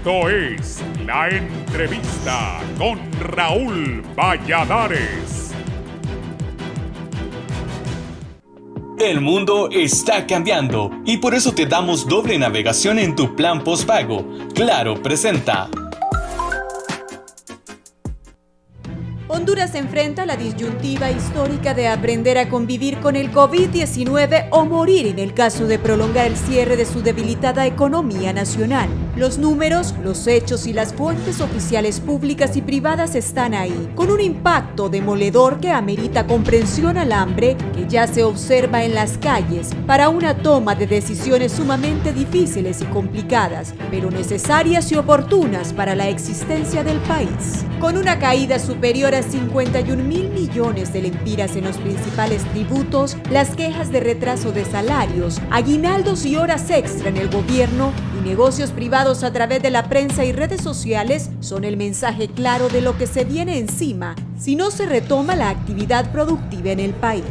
Esto es La Entrevista con Raúl Valladares. El mundo está cambiando y por eso te damos doble navegación en tu plan postpago. Claro presenta. Honduras enfrenta la disyuntiva histórica de aprender a convivir con el COVID-19 o morir en el caso de prolongar el cierre de su debilitada economía nacional. Los números, los hechos y las fuentes oficiales públicas y privadas están ahí, con un impacto demoledor que amerita comprensión al hambre que ya se observa en las calles para una toma de decisiones sumamente difíciles y complicadas, pero necesarias y oportunas para la existencia del país. Con una caída superior a 51.000 millones de lempiras en los principales tributos, las quejas de retraso de salarios, aguinaldos y horas extra en el gobierno y negocios privados a través de la prensa y redes sociales son el mensaje claro de lo que se viene encima si no se retoma la actividad productiva en el país.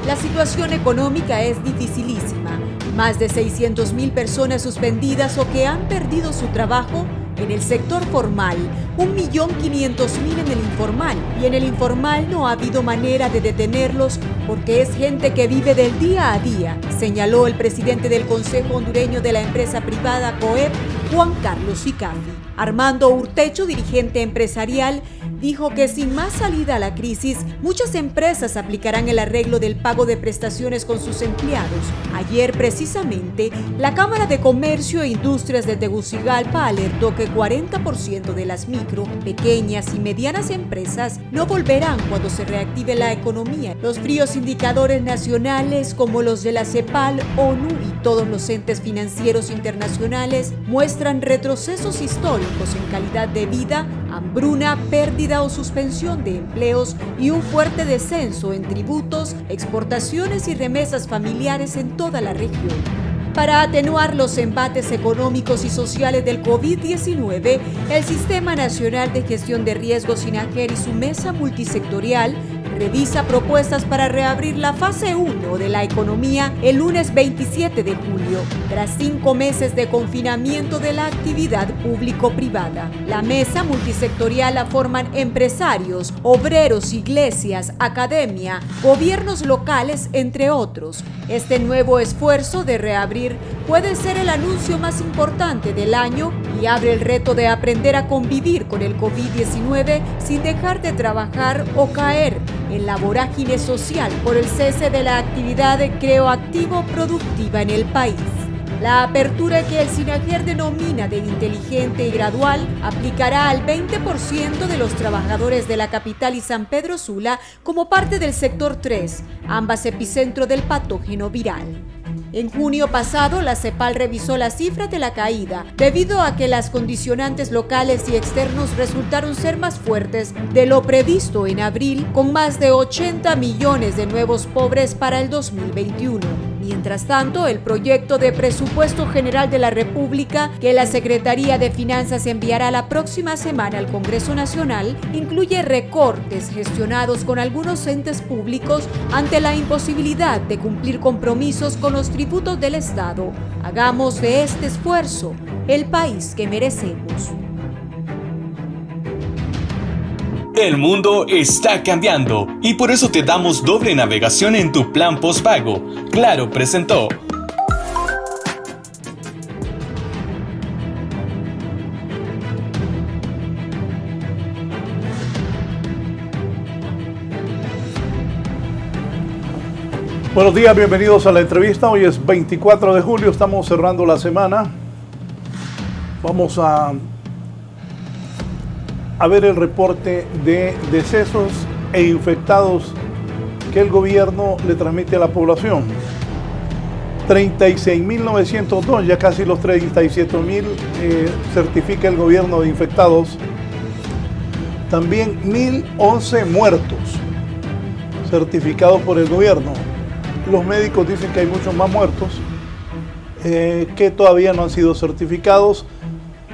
La situación económica es dificilísima. Más de 600.000 personas suspendidas o que han perdido su trabajo en el sector formal, 1.500.000 en el informal, y en el informal no ha habido manera de detenerlos porque es gente que vive del día a día, señaló el presidente del Consejo Hondureño de la empresa privada COEP, Juan Carlos Icardi. Armando Urtecho, dirigente empresarial, dijo que sin más salida a la crisis, muchas empresas aplicarán el arreglo del pago de prestaciones con sus empleados. Ayer, precisamente, la Cámara de Comercio e Industrias de Tegucigalpa alertó que 40% de las micro, pequeñas y medianas empresas no volverán cuando se reactive la economía. Los fríos indicadores nacionales, como los de la CEPAL, ONU y todos los entes financieros internacionales, muestran retrocesos históricos en calidad de vida, hambruna, pérdida o suspensión de empleos y un fuerte descenso en tributos, exportaciones y remesas familiares en toda la región. Para atenuar los embates económicos y sociales del COVID-19, el Sistema Nacional de Gestión de Riesgos SINAGER y su mesa multisectorial revisa propuestas para reabrir la fase 1 de la economía el lunes 27 de julio, tras 5 meses de confinamiento de la actividad público-privada. La mesa multisectorial la forman empresarios, obreros, iglesias, academia, gobiernos locales, entre otros. Este nuevo esfuerzo de reabrir puede ser el anuncio más importante del año y abre el reto de aprender a convivir con el COVID-19 sin dejar de trabajar o caer en la vorágine social por el cese de la actividad creoactivo-productiva en el país. La apertura que el SINAGER denomina de inteligente y gradual aplicará al 20% de los trabajadores de la capital y San Pedro Sula como parte del sector 3, ambas epicentro del patógeno viral. En junio pasado, la CEPAL revisó las cifras de la caída, debido a que las condicionantes locales y externos resultaron ser más fuertes de lo previsto en abril, con más de 80 millones de nuevos pobres para el 2021. Mientras tanto, el proyecto de presupuesto general de la República, que la Secretaría de Finanzas enviará la próxima semana al Congreso Nacional, incluye recortes gestionados con algunos entes públicos ante la imposibilidad de cumplir compromisos con los tributos del Estado. Hagamos de este esfuerzo el país que merecemos. El mundo está cambiando y por eso te damos doble navegación en tu plan postpago. Claro presentó. Buenos días, bienvenidos a la entrevista. Hoy es 24 de julio, estamos cerrando la semana. Vamos a ver el reporte de decesos e infectados que el gobierno le transmite a la población. 36.902, ya casi los 37.000 certifica el gobierno de infectados. También 1.011 muertos certificados por el gobierno. Los médicos dicen que hay muchos más muertos que todavía no han sido certificados.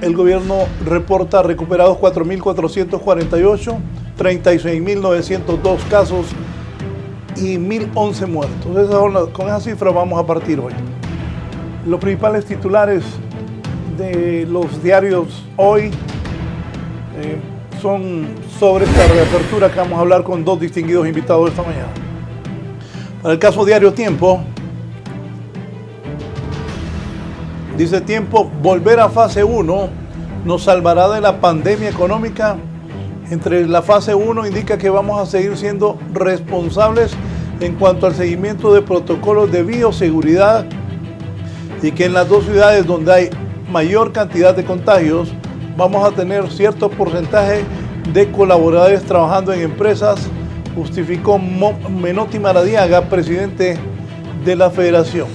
El gobierno reporta recuperados 4.448, 36.902 casos y 1.011 muertos. Con esa cifra vamos a partir hoy. Los principales titulares de los diarios hoy son sobre esta reapertura que vamos a hablar con dos distinguidos invitados esta mañana. Para el caso Diario Tiempo, dice Tiempo, volver a fase 1 nos salvará de la pandemia económica. Entre la fase 1 indica que vamos a seguir siendo responsables en cuanto al seguimiento de protocolos de bioseguridad y que en las dos ciudades donde hay mayor cantidad de contagios vamos a tener cierto porcentaje de colaboradores trabajando en empresas, justificó Menotti Maradiaga, presidente de la federación.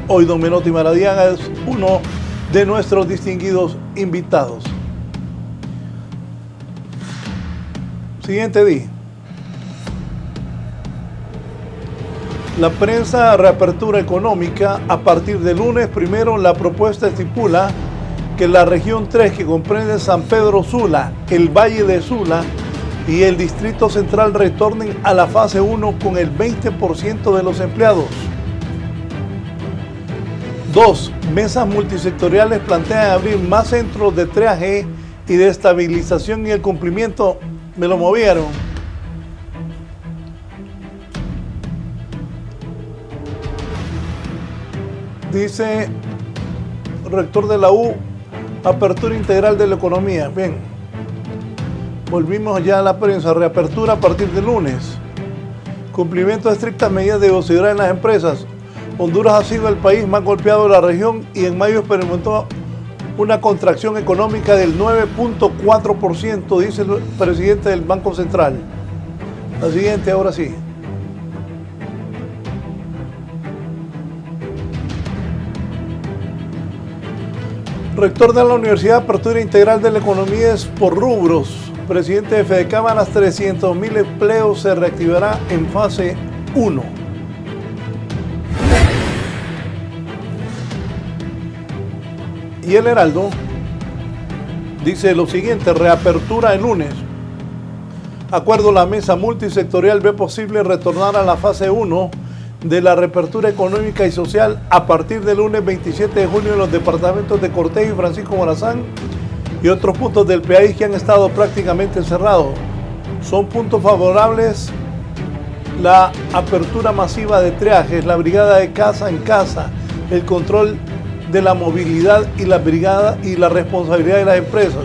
Hoy don Menotti Maradiaga es uno de nuestros distinguidos invitados. Siguiente día. La prensa reapertura económica a partir del lunes primero. La propuesta estipula que la región 3, que comprende San Pedro Sula, el Valle de Sula y el Distrito Central, retornen a la fase 1 con el 20% de los empleados. 2. Mesas multisectoriales plantean abrir más centros de triaje y de estabilización y el cumplimiento. Me lo movieron. Dice rector de la U, apertura integral de la economía. Bien, volvimos ya a la prensa. Reapertura a partir del lunes. Cumplimiento de estrictas medidas de bioseguridad en las empresas. Honduras ha sido el país más golpeado de la región y en mayo experimentó una contracción económica del 9.4%, dice el presidente del Banco Central. La siguiente, ahora sí. Rector de la Universidad, apertura integral de la economía es por rubros. Presidente de Fedecámaras, 300.000 empleos se reactivará en fase 1. Y el Heraldo dice lo siguiente, reapertura el lunes. Acuerdo, la mesa multisectorial ve posible retornar a la fase 1 de la reapertura económica y social a partir del lunes 27 de junio en los departamentos de Cortés y Francisco Morazán y otros puntos del país que han estado prácticamente cerrados. Son puntos favorables la apertura masiva de triajes, la brigada de casa en casa, el control de la movilidad y la brigada y la responsabilidad de las empresas.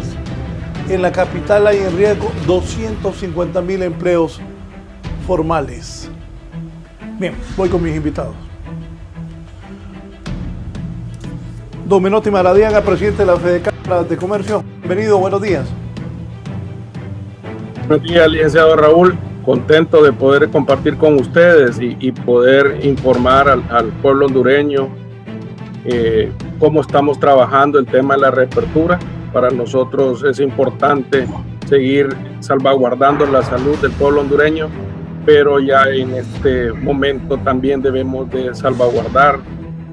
En la capital hay en riesgo 250.000 empleos formales. Bien, voy con mis invitados. Don Menotti Maradiaga, presidente de la Fedecámaras de Comercio. Bienvenido, buenos días. Buenos días, licenciado Raúl. Contento de poder compartir con ustedes y poder informar al pueblo hondureño cómo estamos trabajando el tema de la reapertura. Para nosotros es importante seguir salvaguardando la salud del pueblo hondureño, pero ya en este momento también debemos de salvaguardar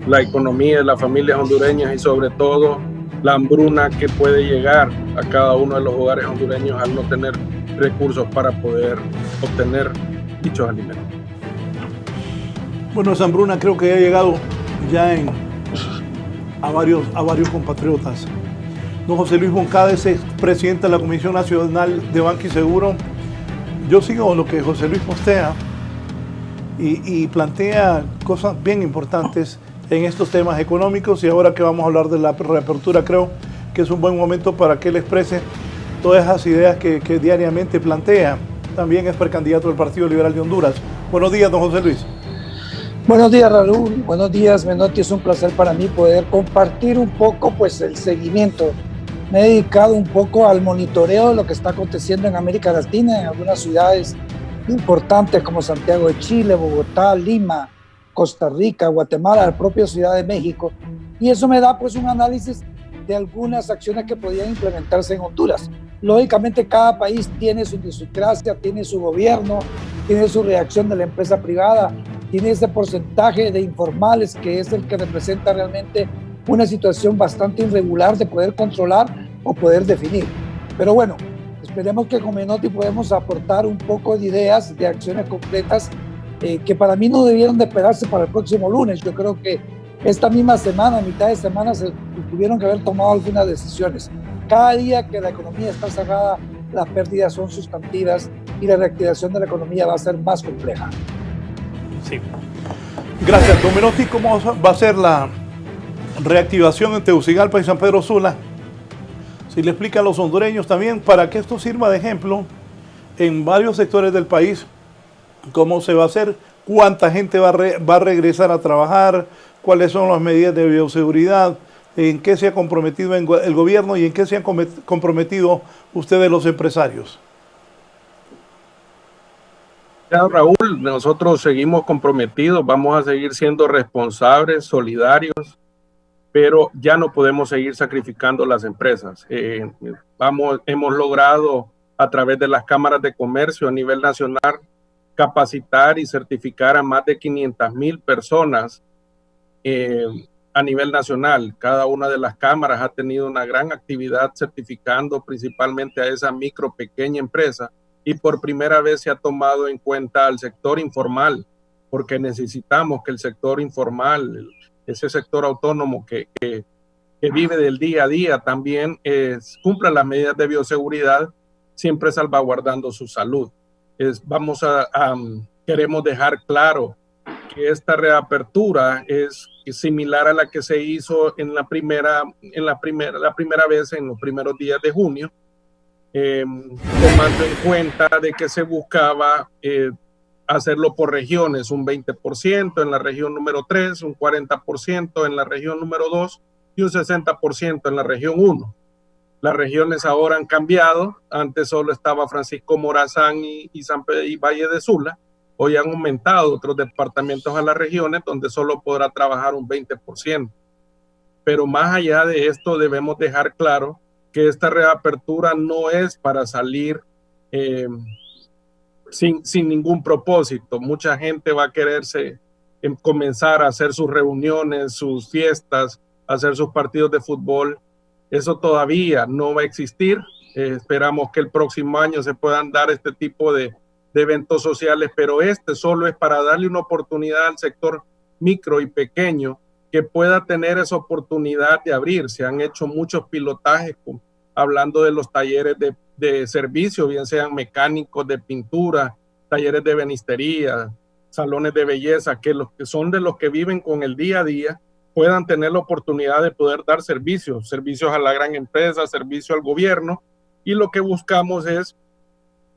la economía de las familias hondureñas y sobre todo la hambruna que puede llegar a cada uno de los hogares hondureños al no tener recursos para poder obtener dichos alimentos. Bueno, esa hambruna creo que ha llegado ya a varios compatriotas. Don José Luis Moncades es presidente de la Comisión Nacional de Banco y Seguro. Yo sigo lo que José Luis postea y plantea cosas bien importantes en estos temas económicos, y ahora que vamos a hablar de la reapertura, creo que es un buen momento para que él exprese todas esas ideas que diariamente plantea. También es precandidato del Partido Liberal de Honduras. Buenos días, don José Luis. Buenos días, Raúl. Buenos días, Menotti. Es un placer para mí poder compartir un poco pues, el seguimiento. Me he dedicado un poco al monitoreo de lo que está aconteciendo en América Latina, en algunas ciudades importantes como Santiago de Chile, Bogotá, Lima, Costa Rica, Guatemala, la propia Ciudad de México. Y eso me da pues un análisis de algunas acciones que podrían implementarse en Honduras. Lógicamente cada país tiene su idiosincrasia, tiene su gobierno, tiene su reacción de la empresa privada, tiene ese porcentaje de informales que es el que representa realmente una situación bastante irregular de poder controlar o poder definir. Pero bueno, esperemos que con Menotti podemos aportar un poco de ideas, de acciones concretas que para mí no debieron de esperarse para el próximo lunes. Yo creo que Esta misma semana, a mitad de semana, se tuvieron que haber tomado algunas decisiones. Cada día que la economía está cerrada, las pérdidas son sustantivas y la reactivación de la economía va a ser más compleja. Sí. Gracias, don Menotti. ¿Cómo va a ser la reactivación en Tegucigalpa y San Pedro Sula? Si le explica a los hondureños también, para que esto sirva de ejemplo en varios sectores del país, cómo se va a hacer, cuánta gente va a regresar a trabajar, cuáles son las medidas de bioseguridad, en qué se ha comprometido el gobierno y en qué se han comprometido ustedes los empresarios. Ya, Raúl, nosotros seguimos comprometidos, vamos a seguir siendo responsables, solidarios, pero ya no podemos seguir sacrificando las empresas. Hemos logrado a través de las cámaras de comercio a nivel nacional capacitar y certificar a más de 500,000 personas a nivel nacional. Cada una de las cámaras ha tenido una gran actividad certificando principalmente a esa micro, pequeña empresa, y por primera vez se ha tomado en cuenta al sector informal, porque necesitamos que el sector informal, ese sector autónomo que vive del día a día, también cumpla las medidas de bioseguridad, siempre salvaguardando su salud. Queremos dejar claro que esta reapertura es similar a la que se hizo la primera vez en los primeros días de junio, tomando en cuenta de que se buscaba hacerlo por regiones, un 20% en la región número 3, un 40% en la región número 2 y un 60% en la región 1. Las regiones ahora han cambiado, antes solo estaba Francisco Morazán y San Pedro y Valle de Sula, hoy han aumentado otros departamentos a las regiones donde solo podrá trabajar un 20%. Pero más allá de esto debemos dejar claro que esta reapertura no es para salir sin ningún propósito. Mucha gente va a quererse comenzar a hacer sus reuniones, sus fiestas, hacer sus partidos de fútbol. Eso todavía no va a existir. Esperamos que el próximo año se puedan dar este tipo de eventos sociales, pero este solo es para darle una oportunidad al sector micro y pequeño que pueda tener esa oportunidad de abrir. Se han hecho muchos pilotajes hablando de los talleres de servicio, bien sean mecánicos, de pintura, talleres de ebenistería, salones de belleza, que los que son de los que viven con el día a día puedan tener la oportunidad de poder dar servicios a la gran empresa, servicio al gobierno, y lo que buscamos es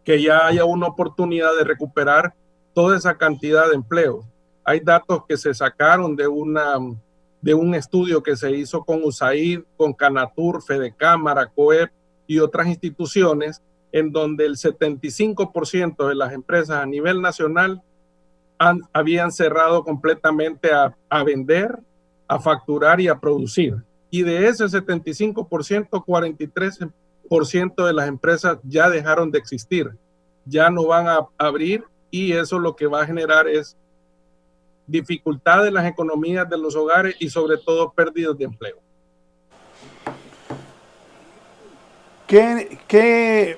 que ya haya una oportunidad de recuperar toda esa cantidad de empleos. Hay datos que se sacaron de un estudio que se hizo con USAID, con Canatur, Fedecámara, COEP y otras instituciones, en donde el 75% de las empresas a nivel nacional habían cerrado completamente a vender, a facturar y a producir. Y de ese 75%, 43% de las empresas ya dejaron de existir, ya no van a abrir, y eso lo que va a generar es dificultad en las economías de los hogares y sobre todo pérdidas de empleo. ¿Qué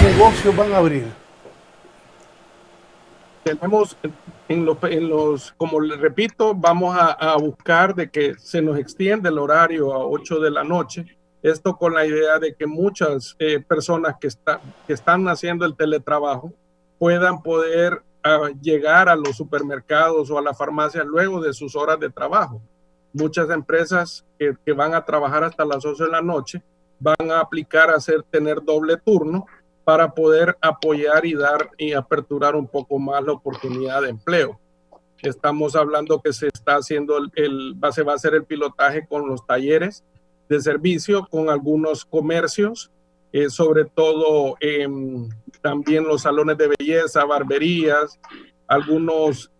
negocios van a abrir? Tenemos como les repito, vamos a buscar de que se nos extienda el horario a 8 de la noche. Esto con la idea de que muchas personas que están haciendo el teletrabajo puedan poder llegar a los supermercados o a las farmacias luego de sus horas de trabajo. Muchas empresas que van a trabajar hasta las 8 de la noche van a aplicar a tener doble turno para poder apoyar y aperturar un poco más la oportunidad de empleo. Estamos hablando que se está haciendo se va a hacer el pilotaje con los talleres de servicio, con algunos comercios, sobre todo también los salones de belleza, barberías. Algunos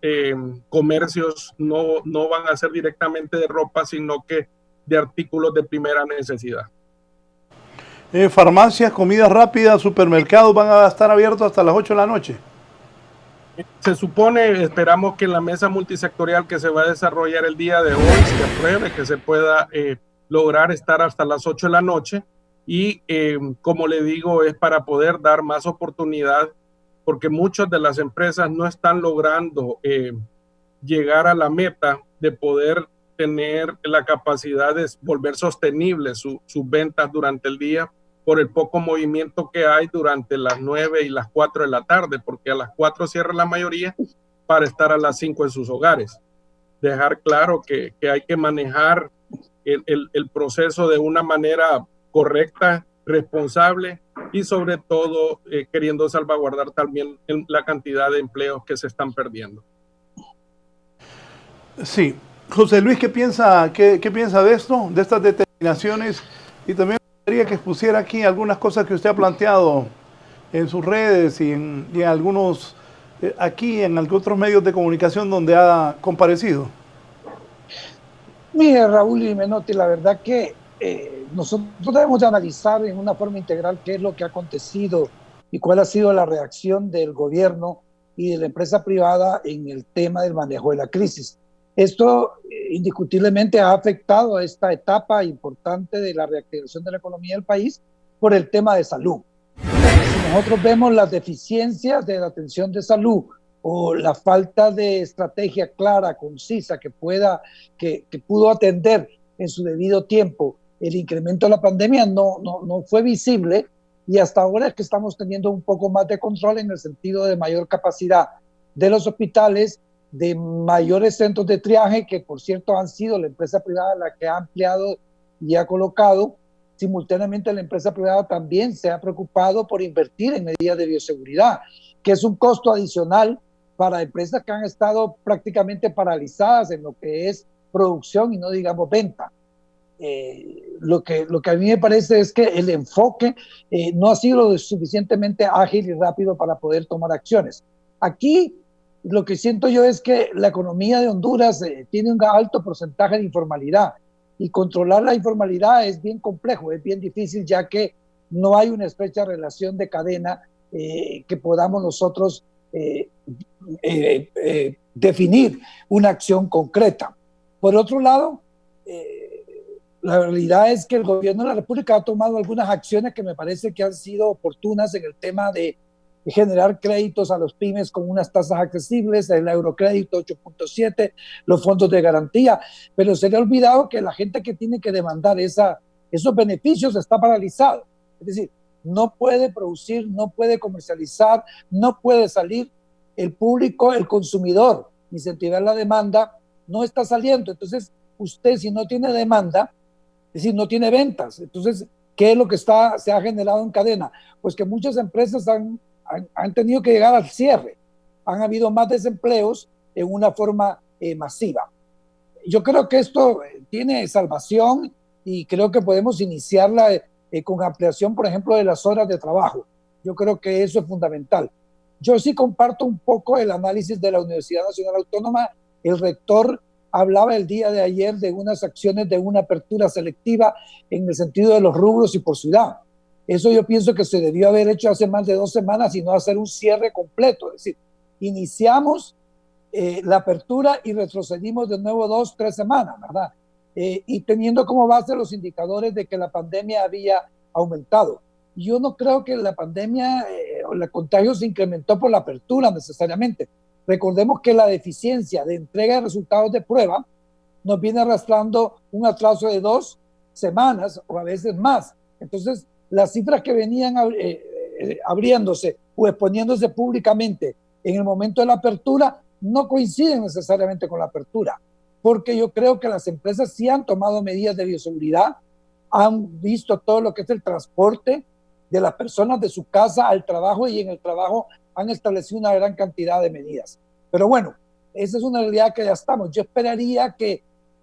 comercios no van a ser directamente de ropa, sino que de artículos de primera necesidad. Farmacias, comidas rápidas, supermercados van a estar abiertos hasta las 8 de la noche. Se supone, esperamos que en la mesa multisectorial que se va a desarrollar el día de hoy se apruebe, que se pueda lograr estar hasta las 8 de la noche, y como le digo, es para poder dar más oportunidad, porque muchas de las empresas no están logrando llegar a la meta de poder tener la capacidad de volver sostenibles sus ventas durante el día por el poco movimiento que hay durante las 9 y las 4 de la tarde, porque a las 4 cierra la mayoría para estar a las 5 en sus hogares. Dejar claro que hay que manejar el proceso de una manera correcta, responsable y sobre todo queriendo salvaguardar también la cantidad de empleos que se están perdiendo. Sí. José Luis, ¿qué piensa de esto, de estas determinaciones? Y también me gustaría que expusiera aquí algunas cosas que usted ha planteado en sus redes y en algunos, aquí en otros medios de comunicación donde ha comparecido. Mire, Raúl y Menotti, la verdad que nosotros debemos de analizar en una forma integral qué es lo que ha acontecido y cuál ha sido la reacción del gobierno y de la empresa privada en el tema del manejo de la crisis. Esto indiscutiblemente ha afectado a esta etapa importante de la reactivación de la economía del país por el tema de salud. Si nosotros vemos las deficiencias de la atención de salud o la falta de estrategia clara, concisa, que pudo atender en su debido tiempo el incremento de la pandemia, no fue visible, y hasta ahora es que estamos teniendo un poco más de control en el sentido de mayor capacidad de los hospitales, de mayores centros de triaje, que por cierto han sido la empresa privada la que ha ampliado y ha colocado. Simultáneamente la empresa privada también se ha preocupado por invertir en medidas de bioseguridad, que es un costo adicional para empresas que han estado prácticamente paralizadas en lo que es producción y no digamos venta. Lo que a mí me parece es que el enfoque no ha sido lo suficientemente ágil y rápido para poder tomar acciones. Aquí lo que siento yo es que la economía de Honduras tiene un alto porcentaje de informalidad, y controlar la informalidad es bien complejo, es bien difícil, ya que no hay una estrecha relación de cadena que podamos nosotros definir una acción concreta. Por otro lado, la realidad es que el gobierno de la República ha tomado algunas acciones que me parece que han sido oportunas en el tema de generar créditos a los pymes con unas tasas accesibles, el eurocrédito 8.7, los fondos de garantía, pero se le ha olvidado que la gente que tiene que demandar esos beneficios está paralizado. Es decir, no puede producir, no puede comercializar, no puede salir. El público, el consumidor, incentivar la demanda, no está saliendo. Entonces, usted si no tiene demanda, es decir, no tiene ventas. Entonces, ¿qué es lo que se ha generado en cadena? Pues que muchas empresas han tenido que llegar al cierre. Han habido más desempleos en una forma masiva. Yo creo que esto tiene salvación y creo que podemos iniciarla con ampliación, por ejemplo, de las horas de trabajo. Yo creo que eso es fundamental. Yo sí comparto un poco el análisis de la Universidad Nacional Autónoma. El rector hablaba el día de ayer de unas acciones de una apertura selectiva en el sentido de los rubros y por ciudad. Eso yo pienso que se debió haber hecho hace más de 2 semanas y no hacer un cierre completo. Es decir, iniciamos la apertura y retrocedimos de nuevo 2, 3 semanas, ¿verdad? Y teniendo como base los indicadores de que la pandemia había aumentado. Yo no creo que la pandemia o el contagio se incrementó por la apertura necesariamente. Recordemos que la deficiencia de entrega de resultados de prueba nos viene arrastrando un atraso de 2 semanas o a veces más. Entonces, las cifras que venían abriéndose o exponiéndose públicamente en el momento de la apertura no coinciden necesariamente con la apertura, porque yo creo que las empresas sí han tomado medidas de bioseguridad, han visto todo lo que es el transporte de las personas de su casa al trabajo, y en el trabajo han establecido una gran cantidad de medidas. Pero bueno, esa es una realidad que ya estamos. Yo esperaría que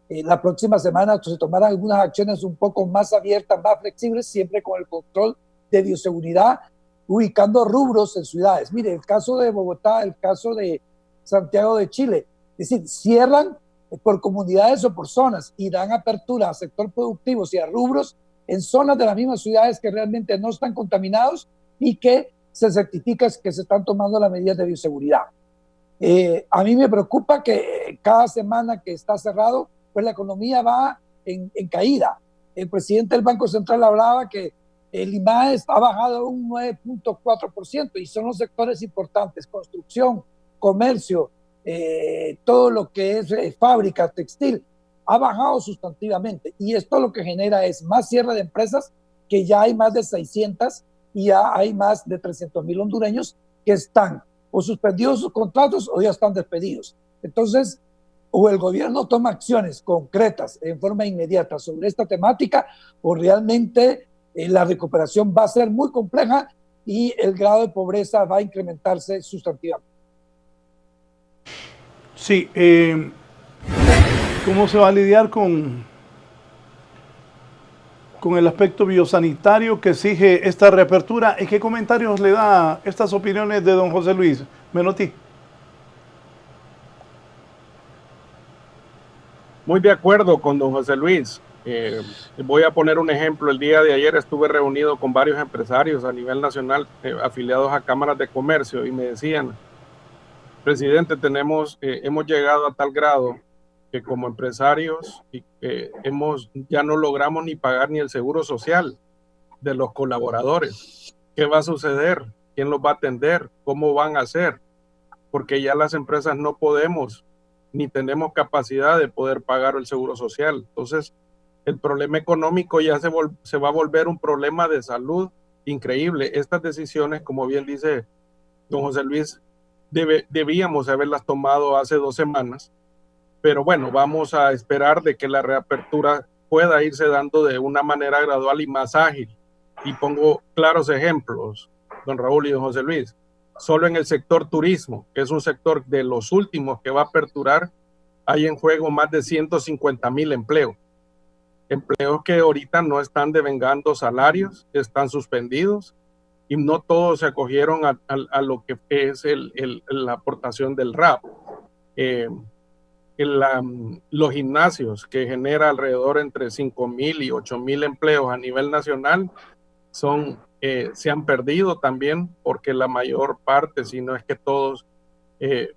la próxima semana se tomaran algunas acciones un poco más abiertas, más flexibles, siempre con el control de bioseguridad, ubicando rubros en ciudades. Mire, el caso de Bogotá, el caso de Santiago de Chile, es decir, cierran por comunidades o por zonas y dan apertura al sector productivo y a rubros en zonas de las mismas ciudades que realmente no están contaminados y que se certifica que se están tomando las medidas de bioseguridad. A mí me preocupa que cada semana que está cerrado, pues la economía va en caída. El presidente del Banco Central hablaba que el IMAE ha bajado un 9.4% y son los sectores importantes: construcción, comercio, todo lo que es fábrica, textil. ha bajado sustantivamente. Y esto lo que genera es más cierre de empresas, que ya hay más de 600 y ya hay más de 300,000 hondureños que están o suspendidos sus contratos o ya están despedidos. Entonces, o el gobierno toma acciones concretas en forma inmediata sobre esta temática, o realmente la recuperación va a ser muy compleja y el grado de pobreza va a incrementarse sustantivamente. Sí, ¿cómo se va a lidiar con el aspecto biosanitario que exige esta reapertura? ¿Y qué comentarios le da estas opiniones de don José Luis Menotti? Muy de acuerdo con don José Luis. Voy a poner un ejemplo. El día de ayer estuve reunido con varios empresarios a nivel nacional afiliados a cámaras de comercio y me decían, presidente, hemos llegado a tal grado que como empresarios ya no logramos ni pagar ni el seguro social de los colaboradores. ¿Qué va a suceder? ¿Quién los va a atender? ¿Cómo van a hacer? Porque ya las empresas no podemos ni tenemos capacidad de poder pagar el seguro social. Entonces, el problema económico ya se va a volver un problema de salud increíble. Estas decisiones, como bien dice don José Luis, debíamos haberlas tomado hace 2 semanas, pero bueno, vamos a esperar de que la reapertura pueda irse dando de una manera gradual y más ágil. Y pongo claros ejemplos, don Raúl y don José Luis. Solo en el sector turismo, que es un sector de los últimos que va a aperturar, hay en juego más de 150,000 empleos. Empleos que ahorita no están devengando salarios, están suspendidos y no todos se acogieron a lo que es la aportación del RAP. Los gimnasios, que genera alrededor entre 5,000 y 8,000 empleos a nivel nacional, se han perdido también porque la mayor parte, si no es que todos,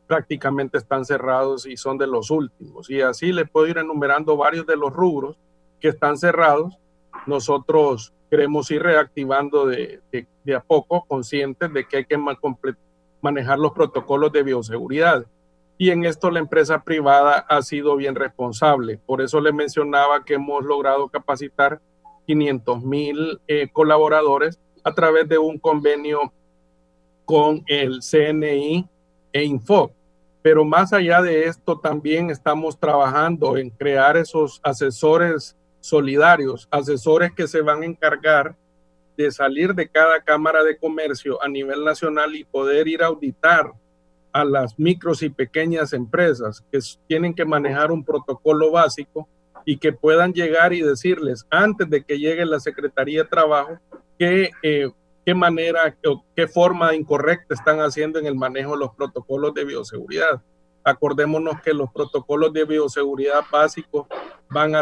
prácticamente están cerrados y son de los últimos. Y así les puedo ir enumerando varios de los rubros que están cerrados. Nosotros queremos ir reactivando de a poco, conscientes de que hay que manejar los protocolos de bioseguridad. Y en esto la empresa privada ha sido bien responsable. Por eso les mencionaba que hemos logrado capacitar 500,000 colaboradores a través de un convenio con el CNI e Info. Pero más allá de esto, también estamos trabajando en crear esos asesores solidarios, asesores que se van a encargar de salir de cada cámara de comercio a nivel nacional y poder ir a auditar a las micros y pequeñas empresas que tienen que manejar un protocolo básico y que puedan llegar y decirles antes de que llegue la Secretaría de Trabajo qué manera o qué forma incorrecta están haciendo en el manejo de los protocolos de bioseguridad. Acordémonos que los protocolos de bioseguridad básicos van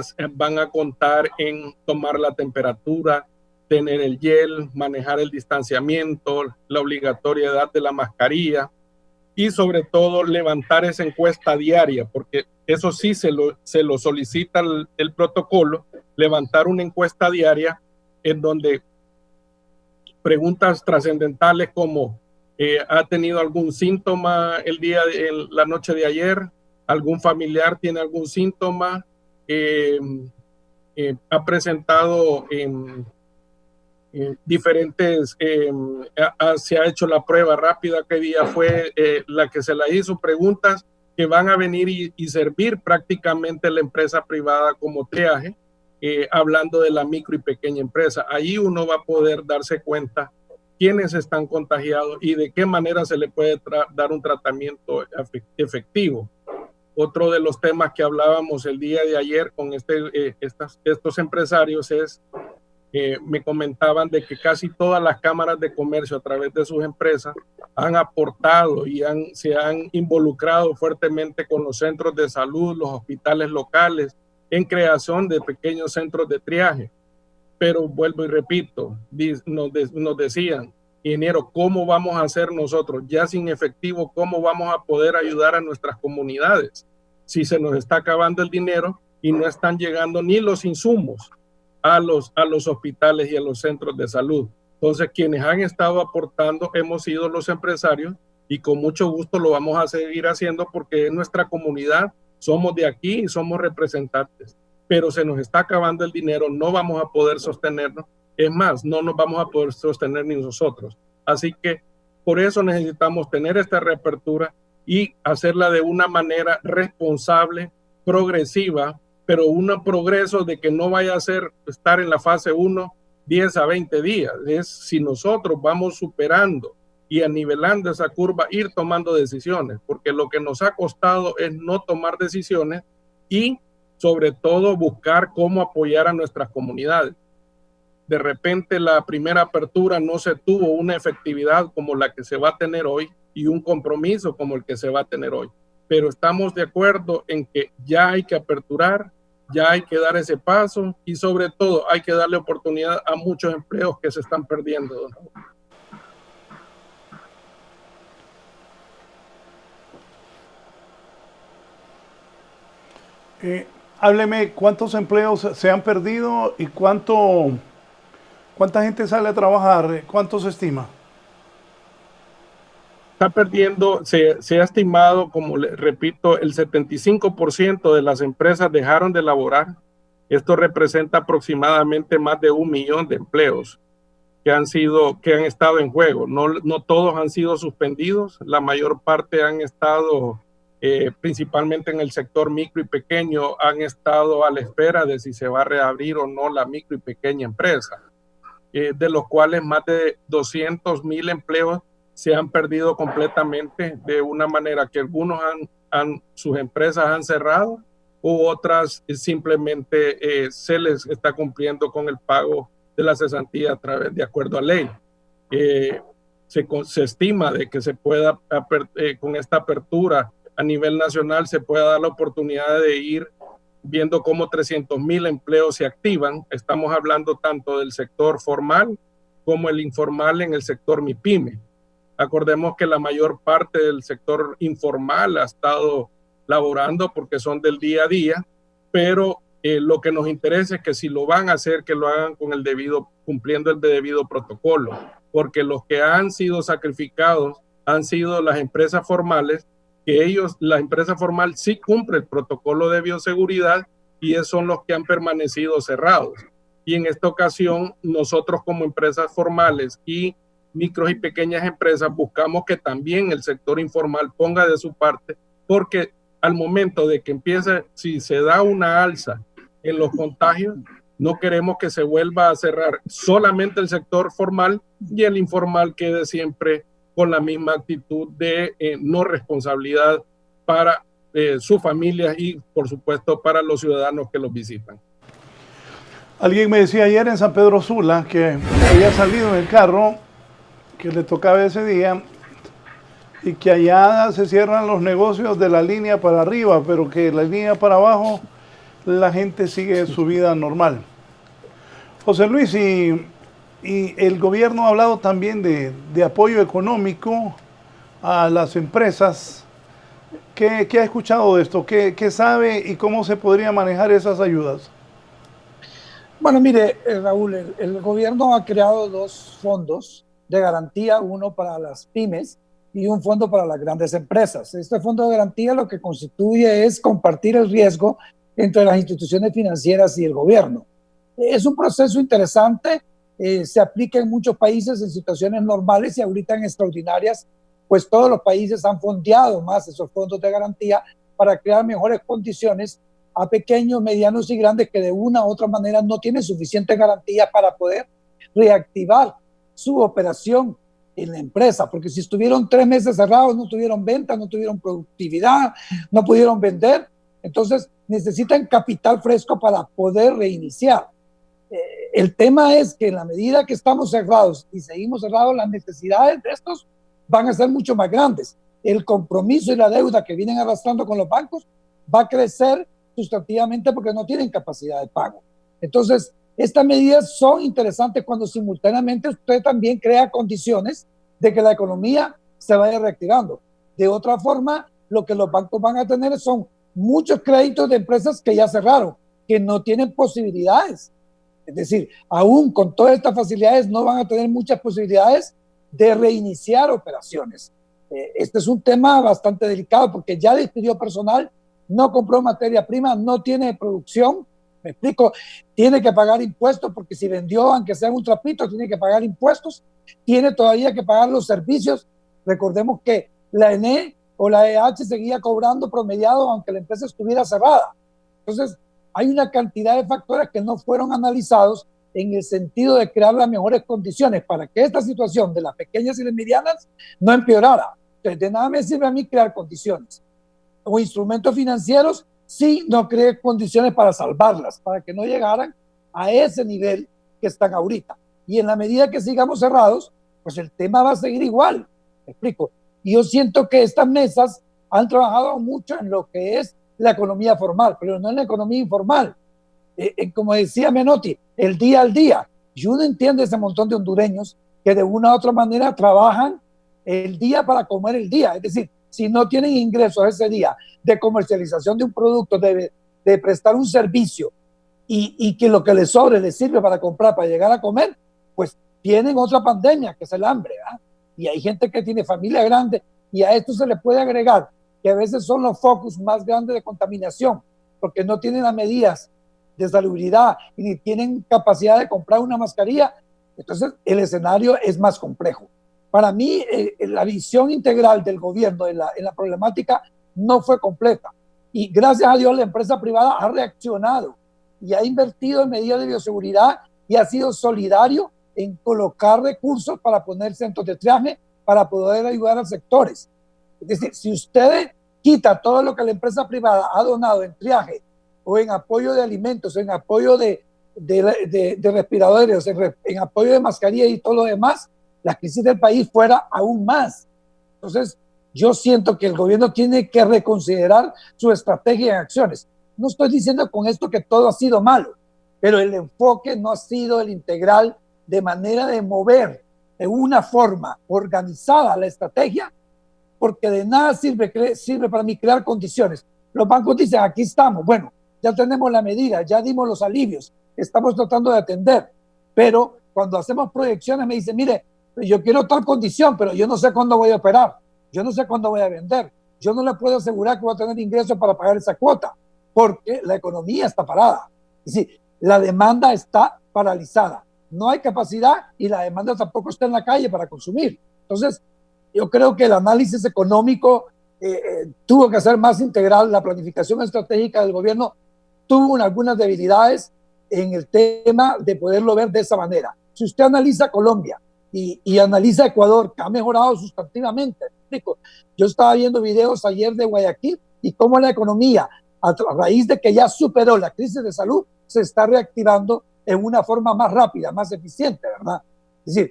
a contar en tomar la temperatura, tener el gel, manejar el distanciamiento, la obligatoriedad de la mascarilla y sobre todo levantar esa encuesta diaria, porque eso sí se lo solicita el protocolo, levantar una encuesta diaria en donde preguntas trascendentales como ¿ha tenido algún síntoma la noche de ayer? ¿Algún familiar tiene algún síntoma? ¿Ha presentado diferentes, se ha hecho la prueba rápida? ¿Qué día fue la que se la hizo? Preguntas que van a venir y servir prácticamente la empresa privada como triaje, hablando de la micro y pequeña empresa. Ahí uno va a poder darse cuenta quiénes están contagiados y de qué manera se le puede dar un tratamiento efectivo. Otro de los temas que hablábamos el día de ayer con estos empresarios es, me comentaban de que casi todas las cámaras de comercio a través de sus empresas han aportado y se han involucrado fuertemente con los centros de salud, los hospitales locales, en creación de pequeños centros de triaje. Pero vuelvo y repito, nos decían, ingeniero, ¿cómo vamos a hacer nosotros ya sin efectivo? ¿Cómo vamos a poder ayudar a nuestras comunidades si se nos está acabando el dinero y no están llegando ni los insumos a los hospitales y a los centros de salud? Entonces, quienes han estado aportando hemos sido los empresarios y con mucho gusto lo vamos a seguir haciendo porque es nuestra comunidad, somos de aquí y somos representantes, pero se nos está acabando el dinero, no vamos a poder sostenernos, es más, no nos vamos a poder sostener ni nosotros. Así que por eso necesitamos tener esta reapertura y hacerla de una manera responsable, progresiva, pero un progreso de que no vaya a ser estar en la fase 1 10 a 20 días. Es si nosotros vamos superando y anivelando esa curva, ir tomando decisiones, porque lo que nos ha costado es no tomar decisiones y sobre todo buscar cómo apoyar a nuestras comunidades. De repente la primera apertura no se tuvo una efectividad como la que se va a tener hoy y un compromiso como el que se va a tener hoy. Pero estamos de acuerdo en que ya hay que aperturar, ya hay que dar ese paso y sobre todo hay que darle oportunidad a muchos empleos que se están perdiendo, don Raúl. Hábleme, ¿cuántos empleos se han perdido y cuánta gente sale a trabajar? ¿Cuánto se estima? Está perdiendo, se ha estimado, como le repito, el 75% de las empresas dejaron de laborar. Esto representa aproximadamente más de 1 millón de empleos que han estado en juego. No todos han sido suspendidos, la mayor parte han estado principalmente en el sector micro y pequeño, han estado a la espera de si se va a reabrir o no la micro y pequeña empresa, de los cuales más de 200,000 empleos se han perdido completamente, de una manera que algunos sus empresas han cerrado u otras simplemente se les está cumpliendo con el pago de la cesantía de acuerdo a ley. Se estima de que se pueda, con esta apertura a nivel nacional, se pueda dar la oportunidad de ir viendo cómo 300,000 empleos se activan. Estamos hablando tanto del sector formal como el informal en el sector MIPYME. Acordemos que la mayor parte del sector informal ha estado laborando porque son del día a día, pero lo que nos interesa es que si lo van a hacer, que lo hagan con cumpliendo el debido protocolo, porque los que han sido sacrificados han sido las empresas formales, que la empresa formal sí cumple el protocolo de bioseguridad y esos son los que han permanecido cerrados. Y en esta ocasión, nosotros como empresas formales y micros y pequeñas empresas buscamos que también el sector informal ponga de su parte, porque al momento de que empiece, si se da una alza en los contagios, no queremos que se vuelva a cerrar solamente el sector formal y el informal quede siempre con la misma actitud de no responsabilidad para sus familias y por supuesto para los ciudadanos que los visitan. Alguien me decía ayer en San Pedro Sula que había salido en el carro, que le tocaba ese día y que allá se cierran los negocios de la línea para arriba, pero que la línea para abajo la gente sigue su vida normal. José Luis, y el gobierno ha hablado también de apoyo económico a las empresas. ¿Qué ha escuchado de esto? ¿Qué sabe y cómo se podría manejar esas ayudas? Bueno, mire, Raúl, el gobierno ha creado 2 fondos de garantía, uno para las pymes y un fondo para las grandes empresas. Este fondo de garantía lo que constituye es compartir el riesgo entre las instituciones financieras y el gobierno. Es un proceso interesante, se aplica en muchos países en situaciones normales y ahorita en extraordinarias, pues todos los países han fondeado más esos fondos de garantía para crear mejores condiciones a pequeños, medianos y grandes que de una u otra manera no tienen suficiente garantía para poder reactivar su operación en la empresa, porque si estuvieron 3 meses cerrados, no tuvieron venta, no tuvieron productividad, no pudieron vender, entonces necesitan capital fresco para poder reiniciar. El tema es que en la medida que estamos cerrados y seguimos cerrados, las necesidades de estos van a ser mucho más grandes. El compromiso y la deuda que vienen arrastrando con los bancos va a crecer sustantivamente porque no tienen capacidad de pago. Entonces, estas medidas son interesantes cuando simultáneamente usted también crea condiciones de que la economía se vaya reactivando. De otra forma, lo que los bancos van a tener son muchos créditos de empresas que ya cerraron, que no tienen posibilidades. Es decir, aún con todas estas facilidades no van a tener muchas posibilidades de reiniciar operaciones. Este es un tema bastante delicado porque ya despidió personal no compró materia prima, no tiene producción, me explico, tiene que pagar impuestos porque si vendió, aunque sea un trapito, tiene que pagar impuestos, tiene todavía que pagar los servicios. Recordemos que la ENE o la EH seguía cobrando promediado aunque la empresa estuviera cerrada. Entonces, hay una cantidad de factores que no fueron analizados en el sentido de crear las mejores condiciones para que esta situación de las pequeñas y las medianas no empeorara. Entonces, de nada me sirve a mí crear condiciones o instrumentos financieros si no creé condiciones para salvarlas, para que no llegaran a ese nivel que están ahorita. Y en la medida que sigamos cerrados, pues el tema va a seguir igual. ¿Me explico? Y yo siento que estas mesas han trabajado mucho en lo que es la economía formal, pero no en la economía informal. Como decía Menotti, el día al día. Y uno entiende ese montón de hondureños que de una u otra manera trabajan el día para comer el día. Es decir, si no tienen ingresos ese día de comercialización de un producto, de prestar un servicio y que lo que les sobre les sirve para comprar, para llegar a comer, pues tienen otra pandemia que es el hambre, ¿verdad? Y hay gente que tiene familia grande y a esto se le puede agregar que a veces son los focos más grandes de contaminación porque no tienen las medidas de salubridad y ni tienen capacidad de comprar una mascarilla. Entonces el escenario es más complejo. Para mí, la visión integral del gobierno en la problemática no fue completa. Y gracias a Dios, la empresa privada ha reaccionado y ha invertido en medidas de bioseguridad y ha sido solidario en colocar recursos para poner centros de triaje para poder ayudar a sectores. Es decir, si usted quita todo lo que la empresa privada ha donado en triaje o en apoyo de alimentos, en apoyo de respiradores, en apoyo de mascarillas y todo lo demás, la crisis del país fuera aún más. Entonces, yo siento que el gobierno tiene que reconsiderar su estrategia en acciones. No estoy diciendo con esto que todo ha sido malo, pero el enfoque no ha sido el integral de manera de mover de una forma organizada la estrategia, porque de nada sirve para mí crear condiciones. Los bancos dicen, aquí estamos, bueno, ya tenemos la medida, ya dimos los alivios, estamos tratando de atender, pero cuando hacemos proyecciones me dicen, mire, yo quiero tal condición, pero yo no sé cuándo voy a operar, yo no sé cuándo voy a vender, yo no le puedo asegurar que voy a tener ingresos para pagar esa cuota, porque la economía está parada. Es decir, la demanda está paralizada, no hay capacidad y la demanda tampoco está en la calle para consumir. Entonces, yo creo que el análisis económico tuvo que ser más integral, la planificación estratégica del gobierno tuvo algunas debilidades en el tema de poderlo ver de esa manera. Si usted analiza Colombia, y analiza Ecuador, que ha mejorado sustantivamente. Yo estaba viendo videos ayer de Guayaquil y cómo la economía, a raíz de que ya superó la crisis de salud, se está reactivando en una forma más rápida, más eficiente, ¿verdad? Es decir,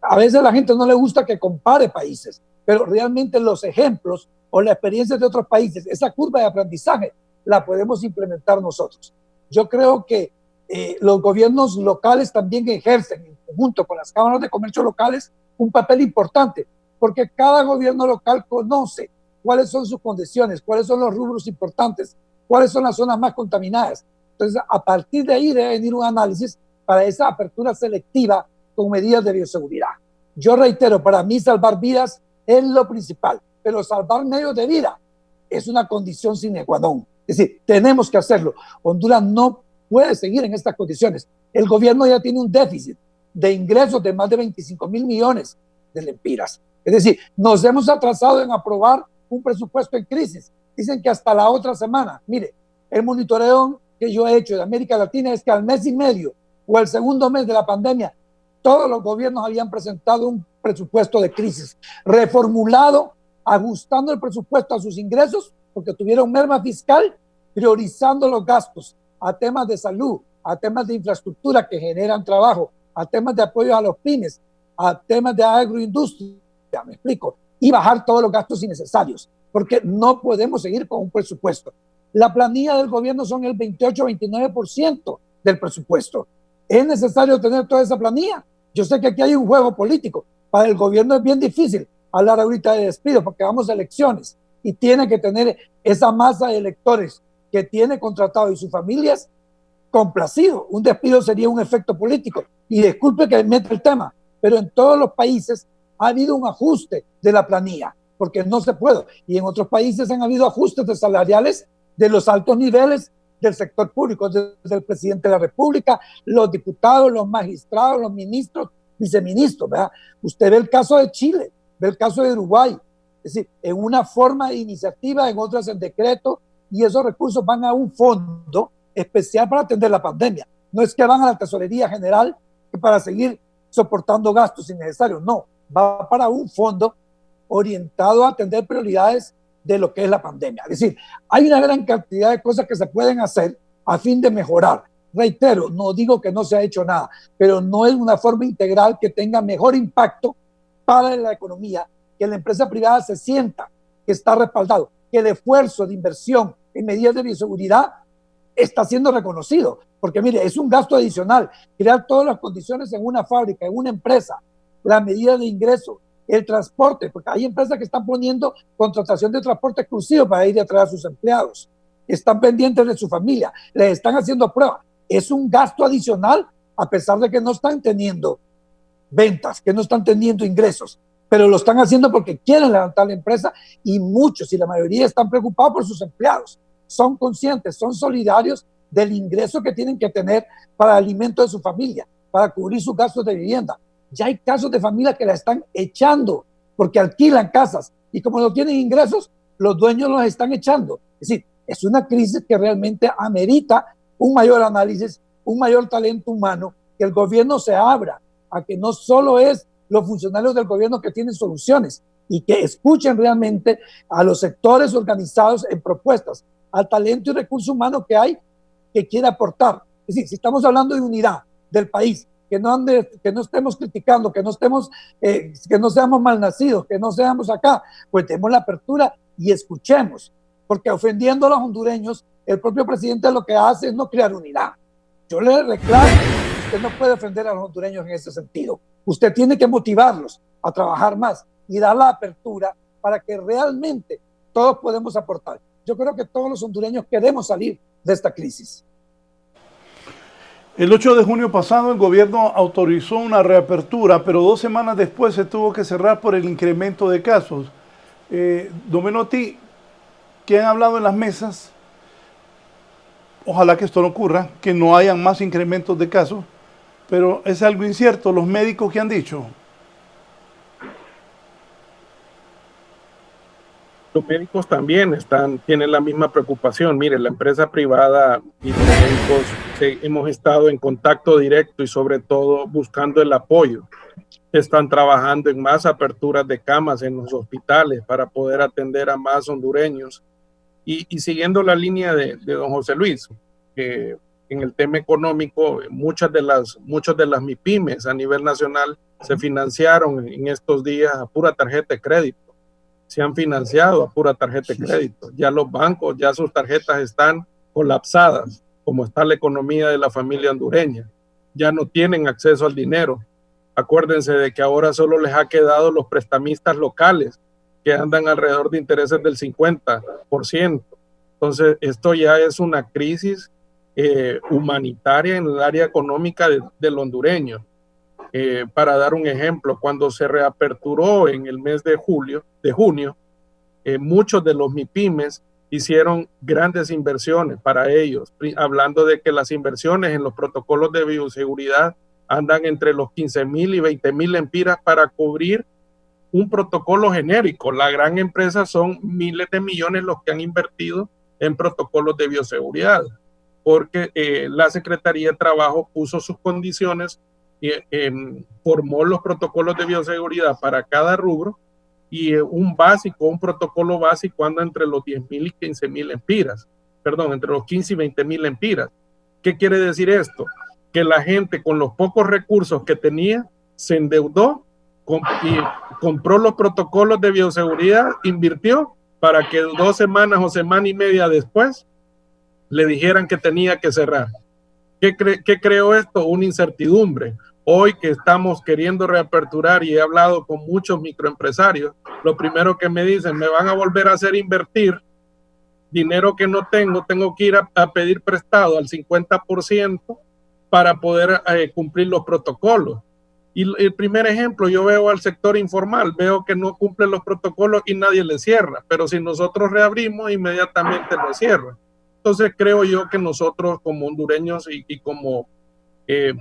a veces a la gente no le gusta que compare países, pero realmente los ejemplos o la experiencia de otros países, esa curva de aprendizaje, la podemos implementar nosotros. Yo creo que los gobiernos locales también ejercen, en conjunto con las cámaras de comercio locales, un papel importante, porque cada gobierno local conoce cuáles son sus condiciones, cuáles son los rubros importantes, cuáles son las zonas más contaminadas. Entonces, a partir de ahí debe venir un análisis para esa apertura selectiva con medidas de bioseguridad. Yo reitero, para mí salvar vidas es lo principal, pero salvar medios de vida es una condición sine qua non. Es decir, tenemos que hacerlo. Honduras no puede seguir en estas condiciones. El gobierno ya tiene un déficit de ingresos de más de 25,000 millones de lempiras. Es decir, nos hemos atrasado en aprobar un presupuesto en crisis. Dicen que hasta la otra semana. Mire, el monitoreo que yo he hecho de América Latina es que al mes y medio o al segundo mes de la pandemia, todos los gobiernos habían presentado un presupuesto de crisis, reformulado, ajustando el presupuesto a sus ingresos, porque tuvieron merma fiscal, priorizando los gastos a temas de salud, a temas de infraestructura que generan trabajo, a temas de apoyo a los pymes, a temas de agroindustria, me explico, y bajar todos los gastos innecesarios, porque no podemos seguir con un presupuesto. La planilla del gobierno son el 28-29% del presupuesto. ¿Es necesario tener toda esa planilla? Yo sé que aquí hay un juego político. Para el gobierno es bien difícil hablar ahorita de despido porque vamos a elecciones y tiene que tener esa masa de electores que tiene contratado y sus familias complacido. Un despido sería un efecto político. Y disculpe que meta el tema, pero en todos los países ha habido un ajuste de la planilla, porque no se puede. Y en otros países han habido ajustes de salariales de los altos niveles del sector público, desde el presidente de la República, los diputados, los magistrados, los ministros, viceministros, ¿verdad? Usted ve el caso de Chile, ve el caso de Uruguay, es decir, en una forma de iniciativa, en otras en decreto, y esos recursos van a un fondo especial para atender la pandemia. No es que van a la tesorería general para seguir soportando gastos innecesarios, no, va para un fondo orientado a atender prioridades de lo que es la pandemia. Es decir, hay una gran cantidad de cosas que se pueden hacer a fin de mejorar. Reitero, no digo que no se ha hecho nada, pero no es una forma integral que tenga mejor impacto para la economía, que la empresa privada se sienta que está respaldado, que el esfuerzo de inversión en medidas de bioseguridad está siendo reconocido. Porque mire, es un gasto adicional crear todas las condiciones en una fábrica, en una empresa, la medida de ingreso, el transporte, porque hay empresas que están poniendo contratación de transporte exclusivo para ir a traer a sus empleados, están pendientes de su familia, les están haciendo pruebas. Es un gasto adicional a pesar de que no están teniendo ventas, que no están teniendo ingresos, pero lo están haciendo porque quieren levantar la empresa y muchos y la mayoría están preocupados por sus empleados. Son conscientes, son solidarios del ingreso que tienen que tener para el alimento de su familia, para cubrir sus gastos de vivienda. Ya hay casos de familias que la están echando porque alquilan casas y como no tienen ingresos, los dueños los están echando. Es decir, es una crisis que realmente amerita un mayor análisis, un mayor talento humano, que el gobierno se abra a que no solo es los funcionarios del gobierno que tienen soluciones y que escuchen realmente a los sectores organizados en propuestas, al talento y recurso humano que hay que quiere aportar. Es decir, si estamos hablando de unidad del país, que no estemos criticando, que no seamos malnacidos, que no seamos acá, pues demos la apertura y escuchemos, porque ofendiendo a los hondureños, el propio presidente lo que hace es no crear unidad. Yo le reclamo, usted no puede ofender a los hondureños en ese sentido. Usted tiene que motivarlos a trabajar más y dar la apertura para que realmente todos podemos aportar. Yo creo que todos los hondureños queremos salir de esta crisis. El 8 de junio pasado el gobierno autorizó una reapertura, pero 2 semanas después se tuvo que cerrar por el incremento de casos. Don Menotti, ¿qué han hablado en las mesas? Ojalá que esto no ocurra, que no hayan más incrementos de casos, pero es algo incierto. Los médicos, ¿qué han dicho? Los médicos también tienen la misma preocupación. Mire, la empresa privada y los médicos hemos estado en contacto directo y sobre todo buscando el apoyo. Están trabajando en más aperturas de camas en los hospitales para poder atender a más hondureños. Y siguiendo la línea de don José Luis, en el tema económico, muchas de las MIPYMES a nivel nacional se financiaron en estos días a pura tarjeta de crédito. Se han financiado a pura tarjeta de crédito. Ya los bancos, ya sus tarjetas están colapsadas, como está la economía de la familia hondureña. Ya no tienen acceso al dinero. Acuérdense de que ahora solo les ha quedado los prestamistas locales, que andan alrededor de intereses del 50%. Entonces, esto ya es una crisis humanitaria en el área económica del hondureño. Para dar un ejemplo, cuando se reaperturó en el mes de junio, muchos de los MIPYMES hicieron grandes inversiones para ellos, hablando de que las inversiones en los protocolos de bioseguridad andan entre los 15,000 y 20,000 lempiras para cubrir un protocolo genérico. La gran empresa son miles de millones los que han invertido en protocolos de bioseguridad, porque la Secretaría de Trabajo puso sus condiciones, formó los protocolos de bioseguridad para cada rubro y un protocolo básico anda entre los 10,000 y 15,000 lempiras, entre los 15 y 20,000 lempiras. ¿Qué quiere decir esto? Que la gente con los pocos recursos que tenía se endeudó y compró los protocolos de bioseguridad, invirtió para que 2 semanas o semana y media después le dijeran que tenía que cerrar. ¿Qué creó esto? Una incertidumbre. Hoy que estamos queriendo reaperturar y he hablado con muchos microempresarios, lo primero que me dicen, me van a volver a hacer invertir dinero que no tengo que ir a pedir prestado al 50% para poder cumplir los protocolos. Y el primer ejemplo, yo veo al sector informal, veo que no cumple los protocolos y nadie le cierra, pero si nosotros reabrimos, inmediatamente lo cierran. Entonces creo yo que nosotros como hondureños y como el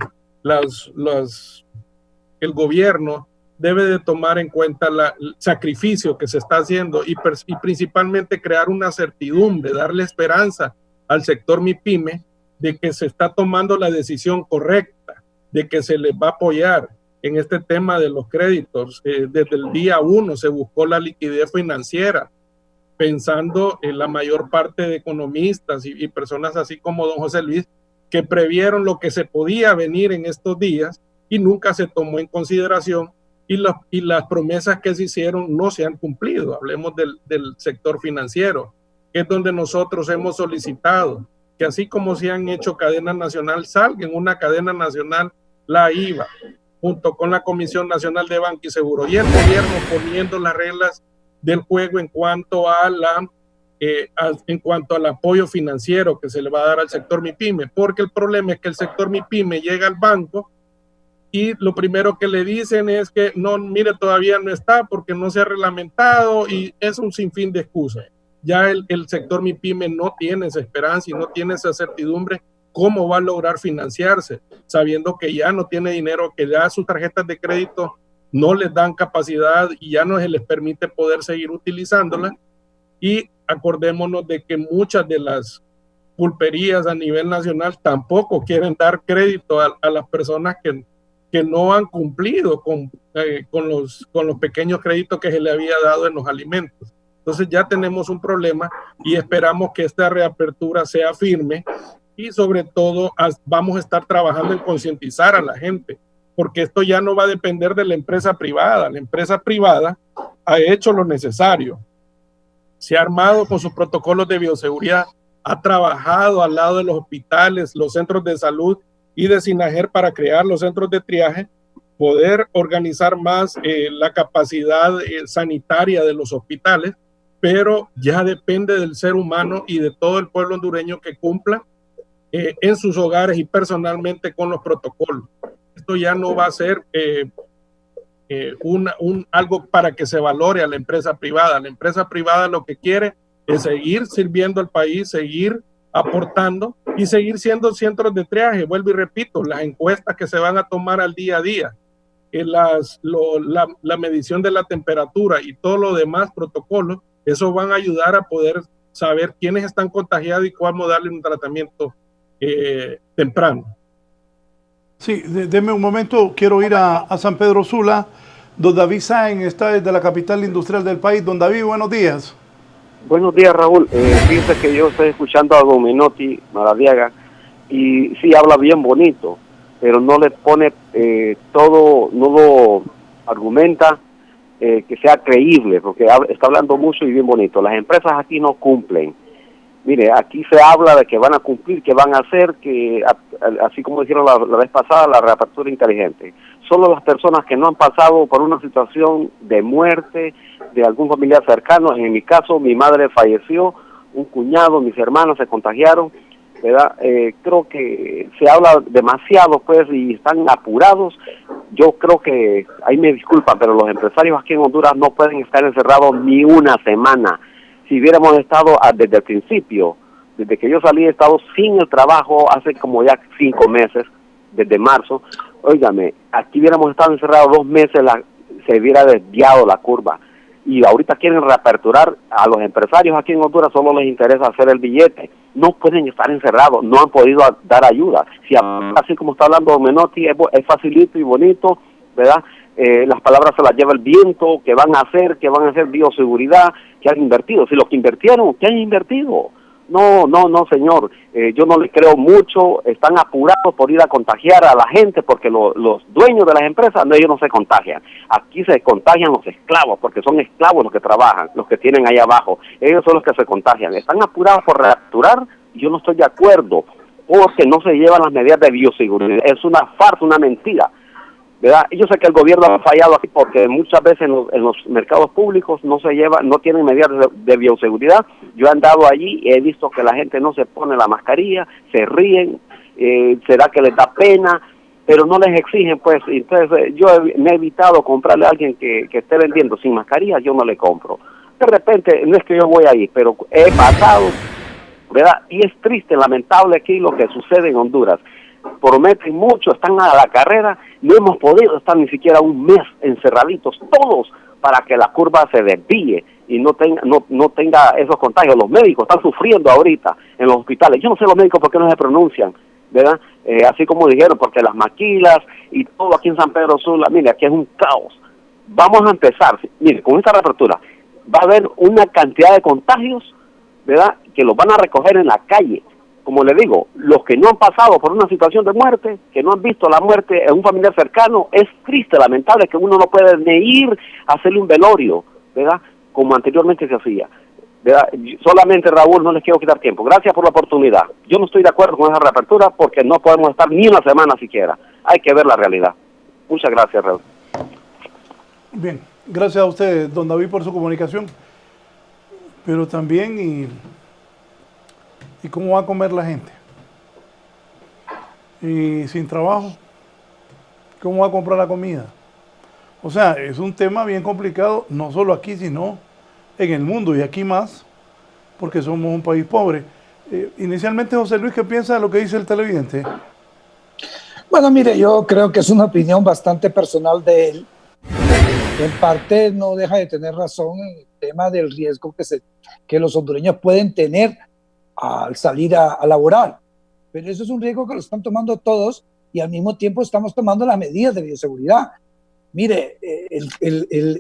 gobierno debe de tomar en cuenta el sacrificio que se está haciendo y principalmente crear una certidumbre, darle esperanza al sector MIPYME de que se está tomando la decisión correcta, de que se les va a apoyar en este tema de los créditos. Desde el día 1 se buscó la liquidez financiera, pensando en la mayor parte de economistas y personas así como don José Luis, que previeron lo que se podía venir en estos días y nunca se tomó en consideración y las promesas que se hicieron no se han cumplido. Hablemos del sector financiero, que es donde nosotros hemos solicitado que así como se han hecho cadenas nacional, salga en una cadena nacional la IVA, junto con la Comisión Nacional de Banco y Seguro, y el gobierno poniendo las reglas del juego en cuanto al apoyo financiero que se le va a dar al sector MIPYME, porque el problema es que el sector MIPYME llega al banco y lo primero que le dicen es que no, mire, todavía no está porque no se ha reglamentado, y es un sinfín de excusas. Ya el sector MIPYME no tiene esa esperanza y no tiene esa certidumbre cómo va a lograr financiarse, sabiendo que ya no tiene dinero, que ya sus tarjetas de crédito no les dan capacidad y ya no se les permite poder seguir utilizándolas. Y acordémonos de que muchas de las pulperías a nivel nacional tampoco quieren dar crédito a las personas que no han cumplido con los pequeños créditos que se le había dado en los alimentos. Entonces ya tenemos un problema y esperamos que esta reapertura sea firme, y sobre todo vamos a estar trabajando en concientizar a la gente, porque esto ya no va a depender de la empresa privada. La empresa privada ha hecho lo necesario, se ha armado con sus protocolos de bioseguridad, ha trabajado al lado de los hospitales, los centros de salud y de SINAGER para crear los centros de triaje, poder organizar más la capacidad sanitaria de los hospitales, pero ya depende del ser humano y de todo el pueblo hondureño que cumpla en sus hogares y personalmente con los protocolos. Esto ya no va a ser algo para que se valore a la empresa privada. La empresa privada lo que quiere es seguir sirviendo al país, seguir aportando y seguir siendo centros de triaje. Vuelvo y repito, las encuestas que se van a tomar al día a día, la medición de la temperatura y todo lo demás protocolos, eso van a ayudar a poder saber quiénes están contagiados y cómo darle un tratamiento temprano. Sí, deme un momento, quiero ir a San Pedro Sula. Don David Sáenz está desde la capital industrial del país. Don David, buenos días. Buenos días, Raúl. Fíjese que yo estoy escuchando a don Menotti Maradiaga y sí habla bien bonito, pero no le pone todo, no lo argumenta que sea creíble, porque está hablando mucho y bien bonito. Las empresas aquí no cumplen. Mire, aquí se habla de que van a cumplir, que van a hacer, que así como dijeron la vez pasada, la reapertura inteligente. Solo las personas que no han pasado por una situación de muerte de algún familiar cercano, en mi caso mi madre falleció, un cuñado, mis hermanos se contagiaron, ¿verdad? Creo que se habla demasiado, pues, y están apurados. Yo creo que, ahí me disculpan, pero los empresarios aquí en Honduras no pueden estar encerrados ni una semana. Si hubiéramos estado desde el principio, desde que yo salí, he estado sin el trabajo hace como ya 5 meses, desde marzo, óigame, aquí hubiéramos estado encerrados 2 meses, se hubiera desviado la curva. Y ahorita quieren reaperturar. A los empresarios aquí en Honduras solo les interesa hacer el billete. No pueden estar encerrados, no han podido dar ayuda. Si así como está hablando Menotti, es facilito y bonito, ¿verdad? Las palabras se las lleva el viento, que van a hacer bioseguridad, que han invertido. Si los que invirtieron, ¿qué han invertido? No, señor, yo no les creo mucho. Están apurados por ir a contagiar a la gente, porque los dueños de las empresas, ellos no se contagian. Aquí se contagian los esclavos, porque son esclavos los que trabajan, los que tienen ahí abajo. Ellos son los que se contagian. Están apurados por reacturar, y yo no estoy de acuerdo, porque no se llevan las medidas de bioseguridad. Es una farsa, una mentira, ¿verdad? Yo sé que el gobierno ha fallado aquí porque muchas veces en los mercados públicos no tienen medidas de bioseguridad. Yo he andado allí y he visto que la gente no se pone la mascarilla, se ríen, será que les da pena, pero no les exigen, pues. Entonces yo me he evitado comprarle a alguien que esté vendiendo sin mascarilla, yo no le compro. De repente, no es que yo voy ahí, pero he pasado ¿verdad? Y es triste, lamentable aquí lo que sucede en Honduras. Prometen mucho, están a la carrera, no hemos podido estar ni siquiera un mes encerraditos todos para que la curva se desvíe y no tenga esos contagios. Los médicos están sufriendo ahorita en los hospitales. Yo no sé los médicos por qué no se pronuncian, ¿verdad? Así como dijeron, porque las maquilas y todo aquí en San Pedro Sula, mire, aquí es un caos. Vamos a empezar, mire, con esta reapertura va a haber una cantidad de contagios, ¿verdad?, que los van a recoger en la calle. Como le digo, los que no han pasado por una situación de muerte, que no han visto la muerte en un familiar cercano, es triste, lamentable que uno no puede ni ir a hacerle un velorio, ¿verdad?, como anteriormente se hacía, ¿verdad? Solamente, Raúl, no les quiero quitar tiempo. Gracias por la oportunidad. Yo no estoy de acuerdo con esa reapertura porque no podemos estar ni una semana siquiera. Hay que ver la realidad. Muchas gracias, Raúl. Bien, gracias a usted, don David, por su comunicación. Pero también, ¿y cómo va a comer la gente? Y sin trabajo, ¿cómo va a comprar la comida? O sea, es un tema bien complicado, no solo aquí, sino en el mundo y aquí más, porque somos un país pobre. Inicialmente, José Luis, ¿qué piensa de lo que dice el televidente? Bueno, mire, yo creo que es una opinión bastante personal de él. En parte no deja de tener razón en el tema del riesgo que los hondureños pueden tener al salir a laborar. Pero eso es un riesgo que lo están tomando todos y al mismo tiempo estamos tomando las medidas de bioseguridad. Mire,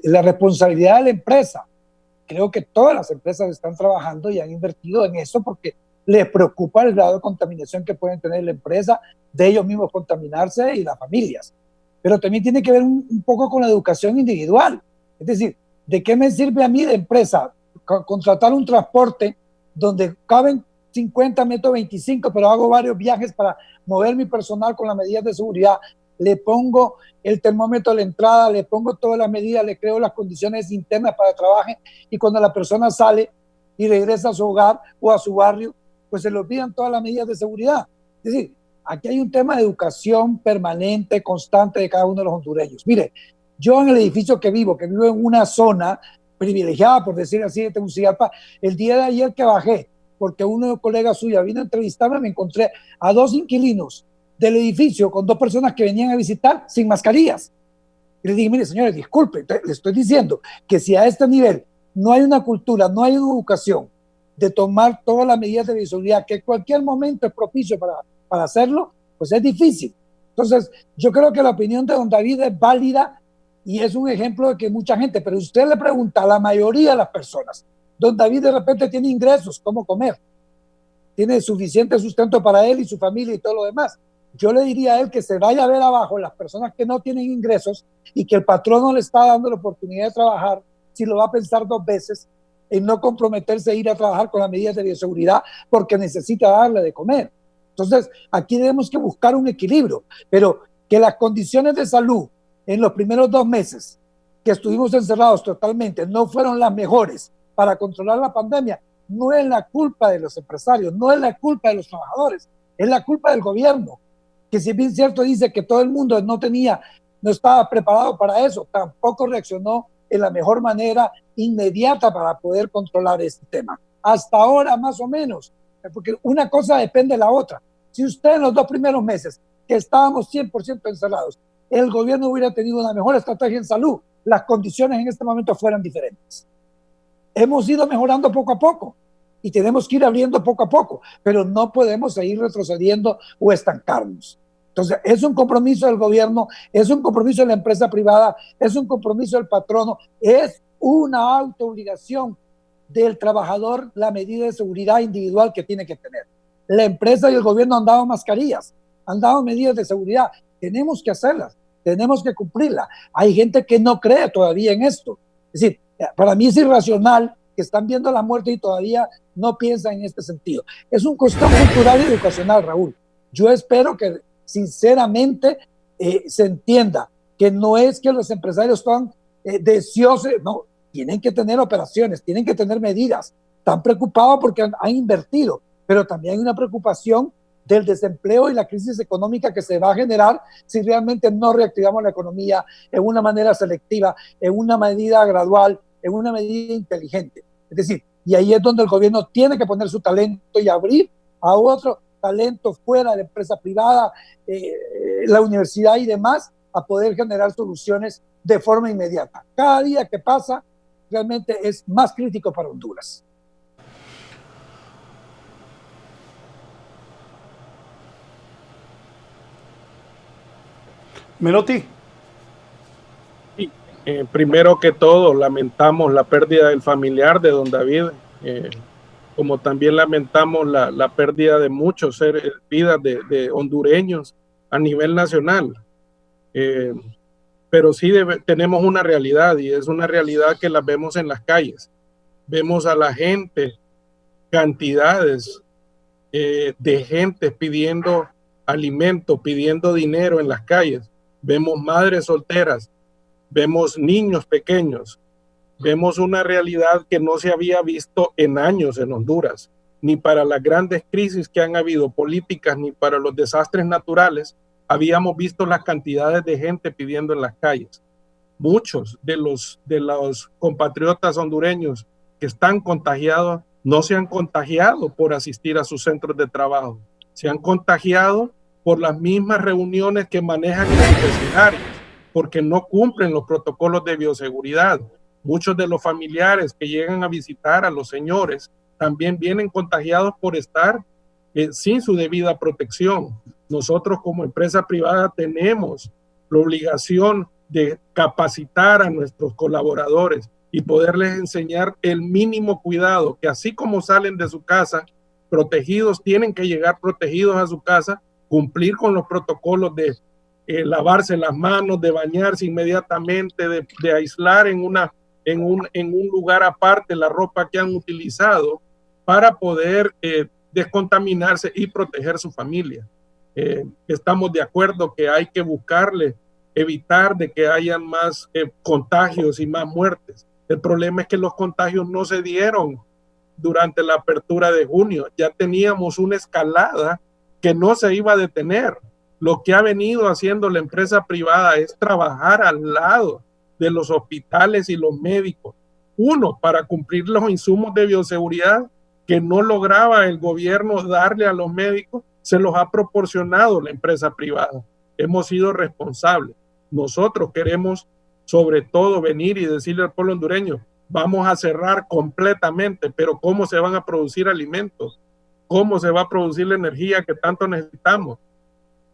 la responsabilidad de la empresa, creo que todas las empresas están trabajando y han invertido en eso porque les preocupa el grado de contaminación que pueden tener la empresa, de ellos mismos contaminarse y las familias. Pero también tiene que ver un poco con la educación individual. Es decir, ¿de qué me sirve a mí de empresa contratar un transporte donde caben 50, meto 25, pero hago varios viajes para mover mi personal con las medidas de seguridad? Le pongo el termómetro a la entrada, le pongo todas las medidas, le creo las condiciones internas para que trabajen, y cuando la persona sale y regresa a su hogar o a su barrio, pues se le olvidan todas las medidas de seguridad. Es decir, aquí hay un tema de educación permanente, constante de cada uno de los hondureños. Mire, yo en el edificio que vivo en una zona privilegiada, por decir así, de Tegucigalpa, el día de ayer que bajé, porque uno de los colegas suyos vino a entrevistarme, me encontré a 2 inquilinos del edificio con 2 personas que venían a visitar sin mascarillas. Y les dije, mire, señores, disculpen, le estoy diciendo que si a este nivel no hay una cultura, no hay una educación de tomar todas las medidas de bioseguridad, que en cualquier momento es propicio para hacerlo, pues es difícil. Entonces, yo creo que la opinión de don David es válida y es un ejemplo de que mucha gente, pero usted le pregunta a la mayoría de las personas, don David de repente tiene ingresos, ¿cómo comer? Tiene suficiente sustento para él y su familia y todo lo demás. Yo le diría a él que se vaya a ver abajo las personas que no tienen ingresos y que el patrón no le está dando la oportunidad de trabajar, si lo va a pensar 2 veces en no comprometerse a ir a trabajar con las medidas de bioseguridad porque necesita darle de comer. Entonces, aquí tenemos que buscar un equilibrio, pero que las condiciones de salud en los primeros 2 meses que estuvimos encerrados totalmente no fueron las mejores para controlar la pandemia, no es la culpa de los empresarios, no es la culpa de los trabajadores, es la culpa del gobierno, que si bien cierto dice que todo el mundo no estaba preparado para eso, tampoco reaccionó en la mejor manera inmediata para poder controlar este tema. Hasta ahora, más o menos, porque una cosa depende de la otra. Si usted en los 2 primeros meses, que estábamos 100% encerrados, el gobierno hubiera tenido una mejor estrategia en salud, las condiciones en este momento fueran diferentes. Hemos ido mejorando poco a poco y tenemos que ir abriendo poco a poco, pero no podemos seguir retrocediendo o estancarnos. Entonces, es un compromiso del gobierno, es un compromiso de la empresa privada, es un compromiso del patrono, es una autoobligación del trabajador la medida de seguridad individual que tiene que tener. La empresa y el gobierno han dado mascarillas, han dado medidas de seguridad, tenemos que hacerlas, tenemos que cumplirlas. Hay gente que no cree todavía en esto. Es decir, para mí es irracional que están viendo la muerte y todavía no piensan en este sentido. Es un cuestión cultural y educacional, Raúl. Yo espero que sinceramente se entienda que no es que los empresarios están deseosos, no, tienen que tener operaciones, tienen que tener medidas, están preocupados porque han invertido, pero también hay una preocupación del desempleo y la crisis económica que se va a generar si realmente no reactivamos la economía en una manera selectiva, en una medida gradual, en una medida inteligente. Es decir, Y ahí es donde el gobierno tiene que poner su talento y abrir a otro talento fuera de la empresa privada, la universidad y demás, a poder generar soluciones de forma inmediata. Cada día que pasa realmente es más crítico para Honduras. Menotti. Primero que todo, lamentamos la pérdida del familiar de don David, como también lamentamos la pérdida de muchos seres, vidas de hondureños a nivel nacional. Pero sí tenemos una realidad, y es una realidad que la vemos en las calles. Vemos a la gente, cantidades de gente pidiendo alimento, pidiendo dinero en las calles. Vemos madres solteras, vemos niños pequeños, vemos una realidad que no se había visto en años en Honduras, ni para las grandes crisis que han habido políticas, ni para los desastres naturales, habíamos visto las cantidades de gente pidiendo en las calles. Muchos de los compatriotas hondureños que están contagiados no se han contagiado por asistir a sus centros de trabajo, se han contagiado por las mismas reuniones que manejan en los vecindarios, porque no cumplen los protocolos de bioseguridad. Muchos de los familiares que llegan a visitar a los señores también vienen contagiados por estar sin su debida protección. Nosotros como empresa privada tenemos la obligación de capacitar a nuestros colaboradores y poderles enseñar el mínimo cuidado, que así como salen de su casa protegidos, tienen que llegar protegidos a su casa, cumplir con los protocolos de lavarse las manos, de bañarse inmediatamente, de aislar en un lugar aparte la ropa que han utilizado para poder descontaminarse y proteger su familia. Estamos de acuerdo que hay que evitar de que hayan más contagios y más muertes. El problema es que los contagios no se dieron durante la apertura de junio. Ya teníamos una escalada que no se iba a detener. Lo que ha venido haciendo la empresa privada es trabajar al lado de los hospitales y los médicos. Uno, para cumplir los insumos de bioseguridad que no lograba el gobierno darle a los médicos, se los ha proporcionado la empresa privada. Hemos sido responsables. Nosotros queremos, sobre todo, venir y decirle al pueblo hondureño, vamos a cerrar completamente, pero ¿cómo se van a producir alimentos? ¿Cómo se va a producir la energía que tanto necesitamos?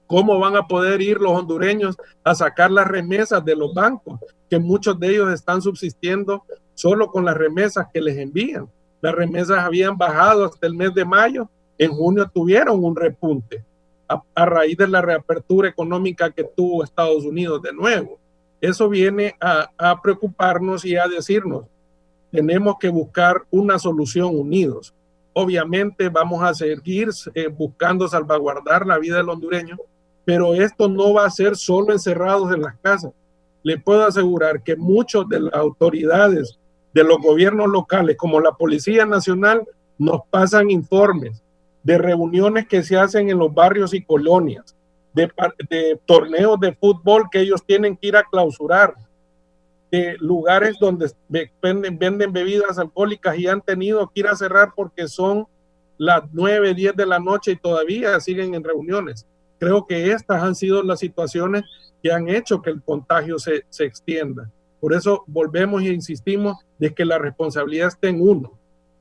¿Cómo van a poder ir los hondureños a sacar las remesas de los bancos? Que muchos de ellos están subsistiendo solo con las remesas que les envían. Las remesas habían bajado hasta el mes de mayo. En junio tuvieron un repunte a raíz de la reapertura económica que tuvo Estados Unidos de nuevo. Eso viene a preocuparnos y a decirnos, tenemos que buscar una solución unidos. Obviamente vamos a seguir buscando salvaguardar la vida del hondureño, pero esto no va a ser solo encerrados en las casas. Le puedo asegurar que muchos de las autoridades de los gobiernos locales, como la Policía Nacional, nos pasan informes de reuniones que se hacen en los barrios y colonias, de torneos de fútbol que ellos tienen que ir a clausurar, de lugares donde venden bebidas alcohólicas y han tenido que ir a cerrar porque son las 9, 10 de la noche y todavía siguen en reuniones. Creo que estas han sido las situaciones que han hecho que el contagio se extienda. Por eso volvemos e insistimos de que la responsabilidad esté en uno.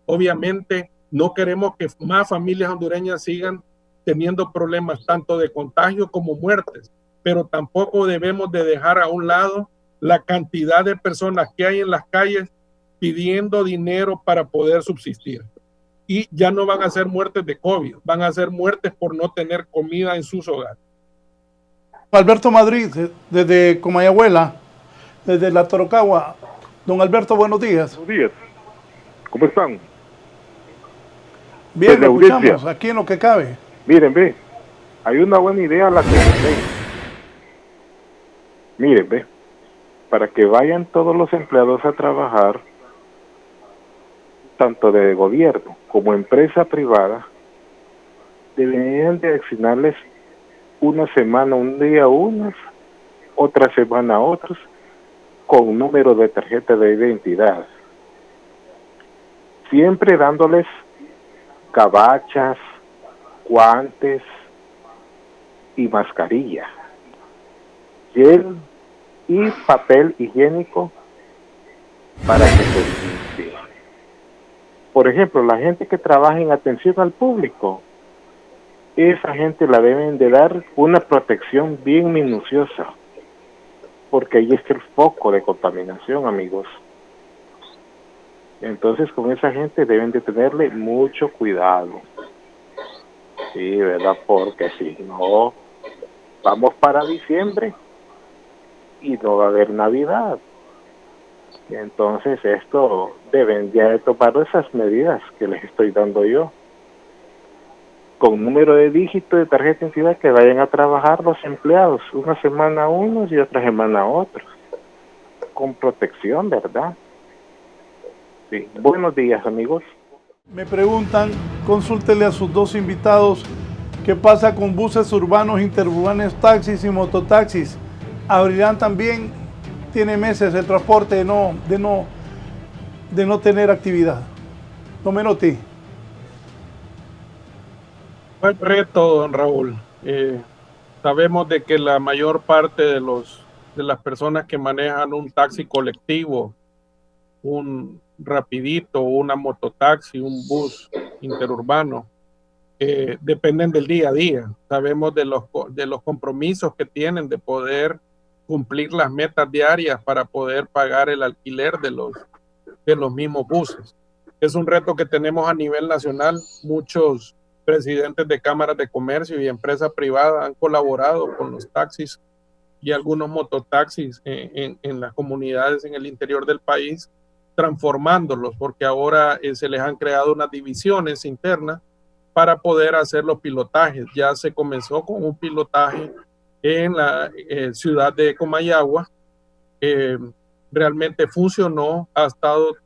Obviamente no queremos que más familias hondureñas sigan teniendo problemas tanto de contagio como muertes, pero tampoco debemos de dejar a un lado la cantidad de personas que hay en las calles pidiendo dinero para poder subsistir. Y ya no van a ser muertes de COVID, van a ser muertes por no tener comida en sus hogares. Alberto Madrid, desde Comayagüela, desde la Torocagua. Don Alberto, buenos días. Buenos días. ¿Cómo están? Bien, lo escuchamos, aquí en lo que cabe. Miren, ve, hay una buena idea la que tengo. Miren, ve, para que vayan todos los empleados a trabajar, tanto de gobierno como empresa privada, deberían de asignarles una semana, un día a unos, otra semana a otros, con número de tarjeta de identidad. siempre dándoles cabachas, guantes y mascarilla, gel y papel higiénico para que se limpie. Por ejemplo, la gente que trabaja en atención al público, esa gente la deben de dar una protección bien minuciosa, porque ahí está el foco de contaminación, amigos. Entonces con esa gente deben de tenerle mucho cuidado. Sí, ¿verdad? Porque si no, vamos para diciembre y no va a haber Navidad. Entonces esto deben ya de tomar esas medidas que les estoy dando yo. Con número de dígito de tarjeta de identidad, que vayan a trabajar los empleados, una semana unos y otra semana otros, con protección, ¿verdad? Sí. Buenos días, amigos. Me preguntan, consúltele a sus dos invitados, ¿qué pasa con buses urbanos, interurbanos, taxis y mototaxis? ¿Abrirán también? Tiene meses el transporte de no tener actividad. No me noté. Buen reto, don Raúl. Sabemos de que la mayor parte de las personas que manejan un taxi colectivo, un rapidito, una mototaxi, un bus interurbano, dependen del día a día. Sabemos de los compromisos que tienen de poder cumplir las metas diarias para poder pagar el alquiler de los mismos buses. Es un reto que tenemos a nivel nacional. Muchos presidentes de cámaras de comercio y empresas privadas han colaborado con los taxis y algunos mototaxis en las comunidades en el interior del país, transformándolos, porque ahora se les han creado unas divisiones internas para poder hacer los pilotajes. Ya se comenzó con un pilotaje en la ciudad de Comayagua. Realmente funcionó, ha estado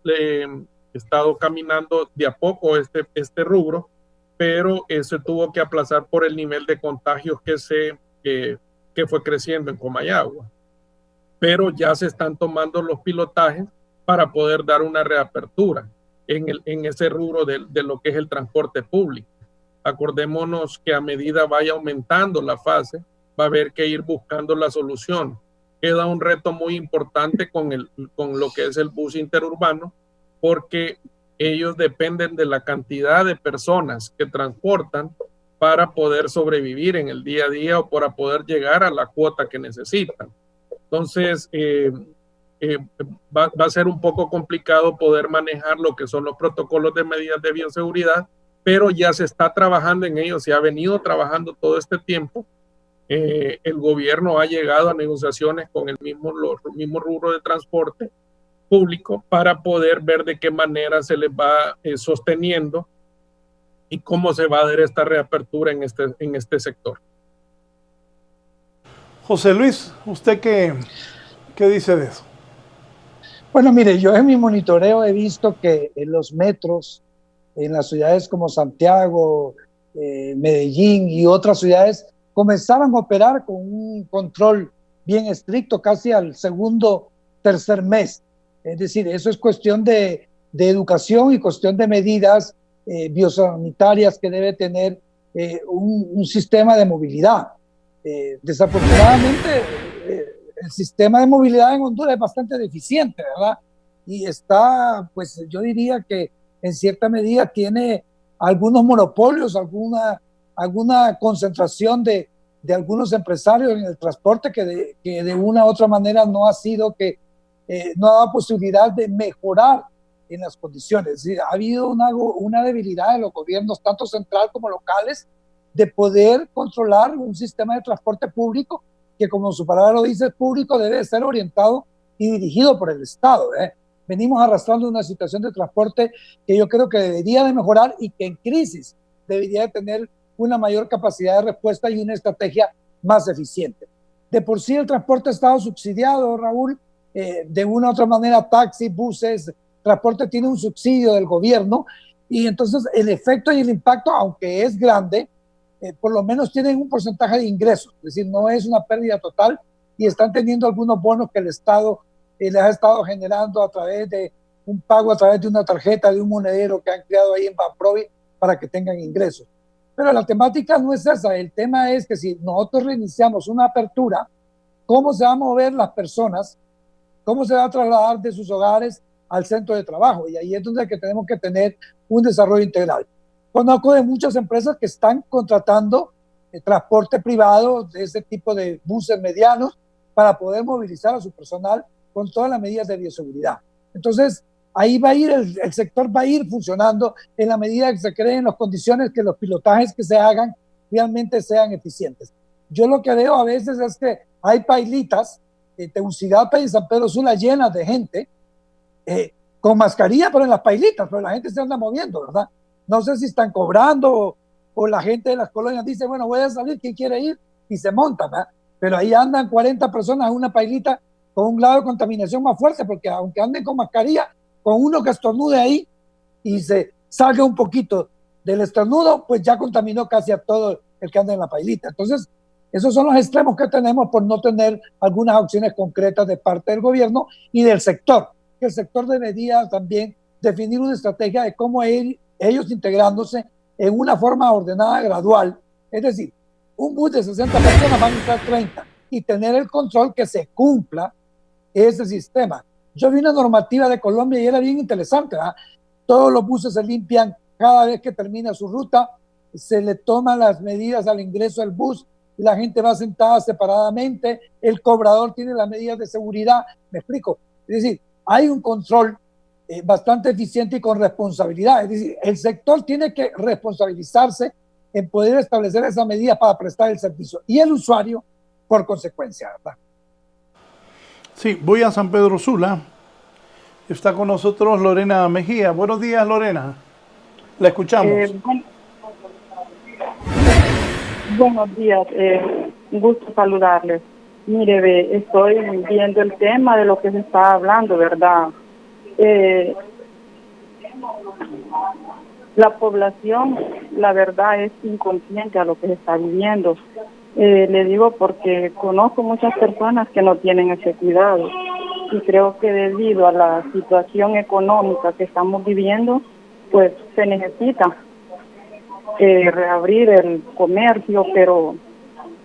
caminando de a poco este rubro, pero se tuvo que aplazar por el nivel de contagios que fue creciendo en Comayagua. Pero ya se están tomando los pilotajes para poder dar una reapertura en ese rubro de lo que es el transporte público. Acordémonos que a medida vaya aumentando la fase, va a haber que ir buscando la solución. Queda un reto muy importante con lo que es el bus interurbano, porque ellos dependen de la cantidad de personas que transportan para poder sobrevivir en el día a día o para poder llegar a la cuota que necesitan. Entonces, va a ser un poco complicado poder manejar lo que son los protocolos de medidas de bioseguridad, pero ya se está trabajando en ello, se ha venido trabajando todo este tiempo. El gobierno ha llegado a negociaciones con los mismos rubros de transporte público para poder ver de qué manera se les va sosteniendo y cómo se va a dar esta reapertura en este sector. José Luis, ¿usted qué dice de eso? Bueno, mire, yo en mi monitoreo he visto que en los metros, en las ciudades como Santiago, Medellín y otras ciudades, comenzaban a operar con un control bien estricto casi al segundo, tercer mes. Es decir, eso es cuestión de educación y cuestión de medidas biosanitarias que debe tener un sistema de movilidad. Desafortunadamente, el sistema de movilidad en Honduras es bastante deficiente, ¿verdad? Y está, pues yo diría que en cierta medida tiene algunos monopolios, alguna concentración de algunos empresarios en el transporte que de una u otra manera no ha dado posibilidad de mejorar en las condiciones. Es decir, ha habido una debilidad de los gobiernos, tanto central como locales, de poder controlar un sistema de transporte público que, como su palabra lo dice, público, debe ser orientado y dirigido por el Estado. Venimos arrastrando una situación de transporte que yo creo que debería de mejorar y que en crisis debería de tener una mayor capacidad de respuesta y una estrategia más eficiente. De por sí el transporte ha estado subsidiado, Raúl, de una u otra manera, taxis, buses, transporte tiene un subsidio del gobierno, y entonces el efecto y el impacto, aunque es grande, por lo menos tienen un porcentaje de ingresos, es decir, no es una pérdida total, y están teniendo algunos bonos que el Estado les ha estado generando a través de un pago a través de una tarjeta, de un monedero que han creado ahí en Banprovi para que tengan ingresos. Pero la temática no es esa, el tema es que si nosotros reiniciamos una apertura, ¿cómo se van a mover las personas? ¿Cómo se va a trasladar de sus hogares al centro de trabajo? Y ahí es donde que tenemos que tener un desarrollo integral. Conozco de muchas empresas que están contratando transporte privado de ese tipo de buses medianos para poder movilizar a su personal con todas las medidas de bioseguridad. Entonces, ahí va a ir, el sector va a ir funcionando en la medida que se creen las condiciones que los pilotajes que se hagan realmente sean eficientes. Yo lo que veo a veces es que hay pailitas en Tegucigalpa y en San Pedro Sula llenas de gente con mascarilla, pero en las pailitas, pero la gente se anda moviendo, ¿verdad? No sé si están cobrando o la gente de las colonias dice, bueno, voy a salir, ¿quién quiere ir? Y se montan, ¿verdad? Pero ahí andan 40 personas en una pailita con un grado de contaminación más fuerte, porque aunque anden con mascarilla, con uno que estornude ahí y se salga un poquito del estornudo, pues ya contaminó casi a todo el que anda en la pailita. Entonces, esos son los extremos que tenemos por no tener algunas acciones concretas de parte del gobierno y del sector, que el sector debería también definir una estrategia de cómo ellos integrándose en una forma ordenada, gradual, es decir, un bus de 60 personas van a entrar 30 y tener el control que se cumpla ese sistema. Yo vi una normativa de Colombia y era bien interesante, ¿verdad? Todos los buses se limpian cada vez que termina su ruta, se le toman las medidas al ingreso del bus, la gente va sentada separadamente, el cobrador tiene las medidas de seguridad, me explico, es decir, hay un control bastante eficiente y con responsabilidad, es decir, el sector tiene que responsabilizarse en poder establecer esas medidas para prestar el servicio y el usuario por consecuencia, ¿verdad? Sí, voy a San Pedro Sula. Está con nosotros Lorena Mejía. Buenos días, Lorena. La escuchamos. Buenos días, un gusto saludarles. Mire, estoy viendo el tema de lo que se está hablando, ¿verdad? La población, la verdad, es inconsciente a lo que se está viviendo. Le digo porque conozco muchas personas que no tienen ese cuidado y creo que debido a la situación económica que estamos viviendo, pues se necesita reabrir el comercio, pero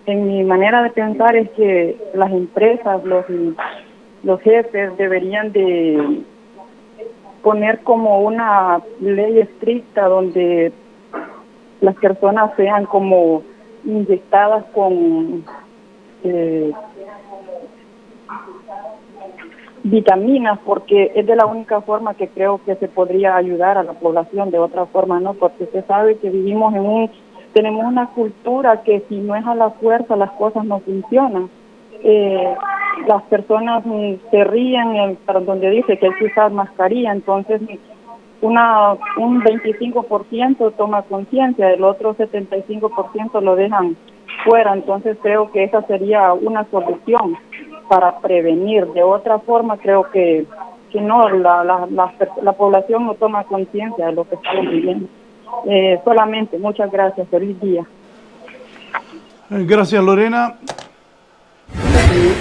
en mi manera de pensar es que las empresas, los jefes deberían de poner como una ley estricta donde las personas sean como inyectadas con vitaminas, porque es de la única forma que creo que se podría ayudar a la población, de otra forma no, porque usted sabe que vivimos tenemos una cultura que si no es a la fuerza las cosas no funcionan. Las personas se ríen para donde dice que hay que usar mascarilla, entonces un 25% toma conciencia, el otro 75% lo dejan fuera, entonces creo que esa sería una solución para prevenir. De otra forma creo que no, la población no toma conciencia de lo que estamos viviendo. Solamente, muchas gracias, feliz día. Gracias, Lorena.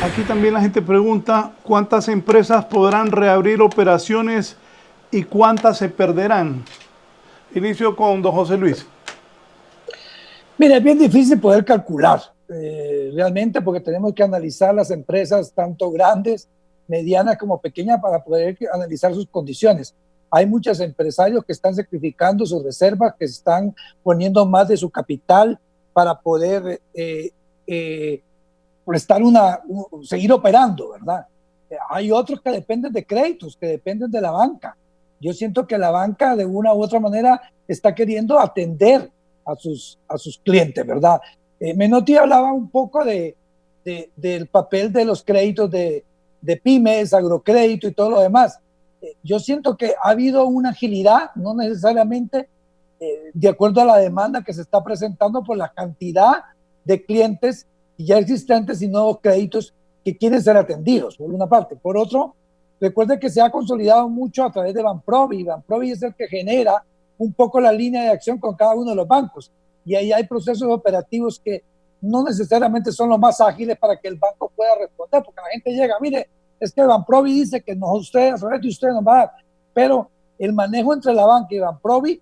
Aquí también la gente pregunta cuántas empresas podrán reabrir operaciones y cuántas se perderán. Inicio con don José Luis. Mira, es bien difícil poder calcular realmente, porque tenemos que analizar las empresas tanto grandes, medianas como pequeñas para poder analizar sus condiciones. Hay muchos empresarios que están sacrificando sus reservas, que están poniendo más de su capital para poder seguir operando, ¿verdad? Hay otros que dependen de créditos, que dependen de la banca. Yo siento que la banca de una u otra manera está queriendo atender a sus clientes, ¿verdad? Menotti hablaba un poco del papel de los créditos de pymes, agrocrédito y todo lo demás. Yo siento que ha habido una agilidad, no necesariamente de acuerdo a la demanda que se está presentando por la cantidad de clientes ya existentes y nuevos créditos que quieren ser atendidos, por una parte. Por otro, recuerde que se ha consolidado mucho a través de Banprovi. Banprovi es el que genera un poco la línea de acción con cada uno de los bancos. Y ahí hay procesos operativos que no necesariamente son los más ágiles para que el banco pueda responder, porque la gente llega, mire, es que Banprovi dice que usted nos va a dar. pero el manejo entre la banca y Banprovi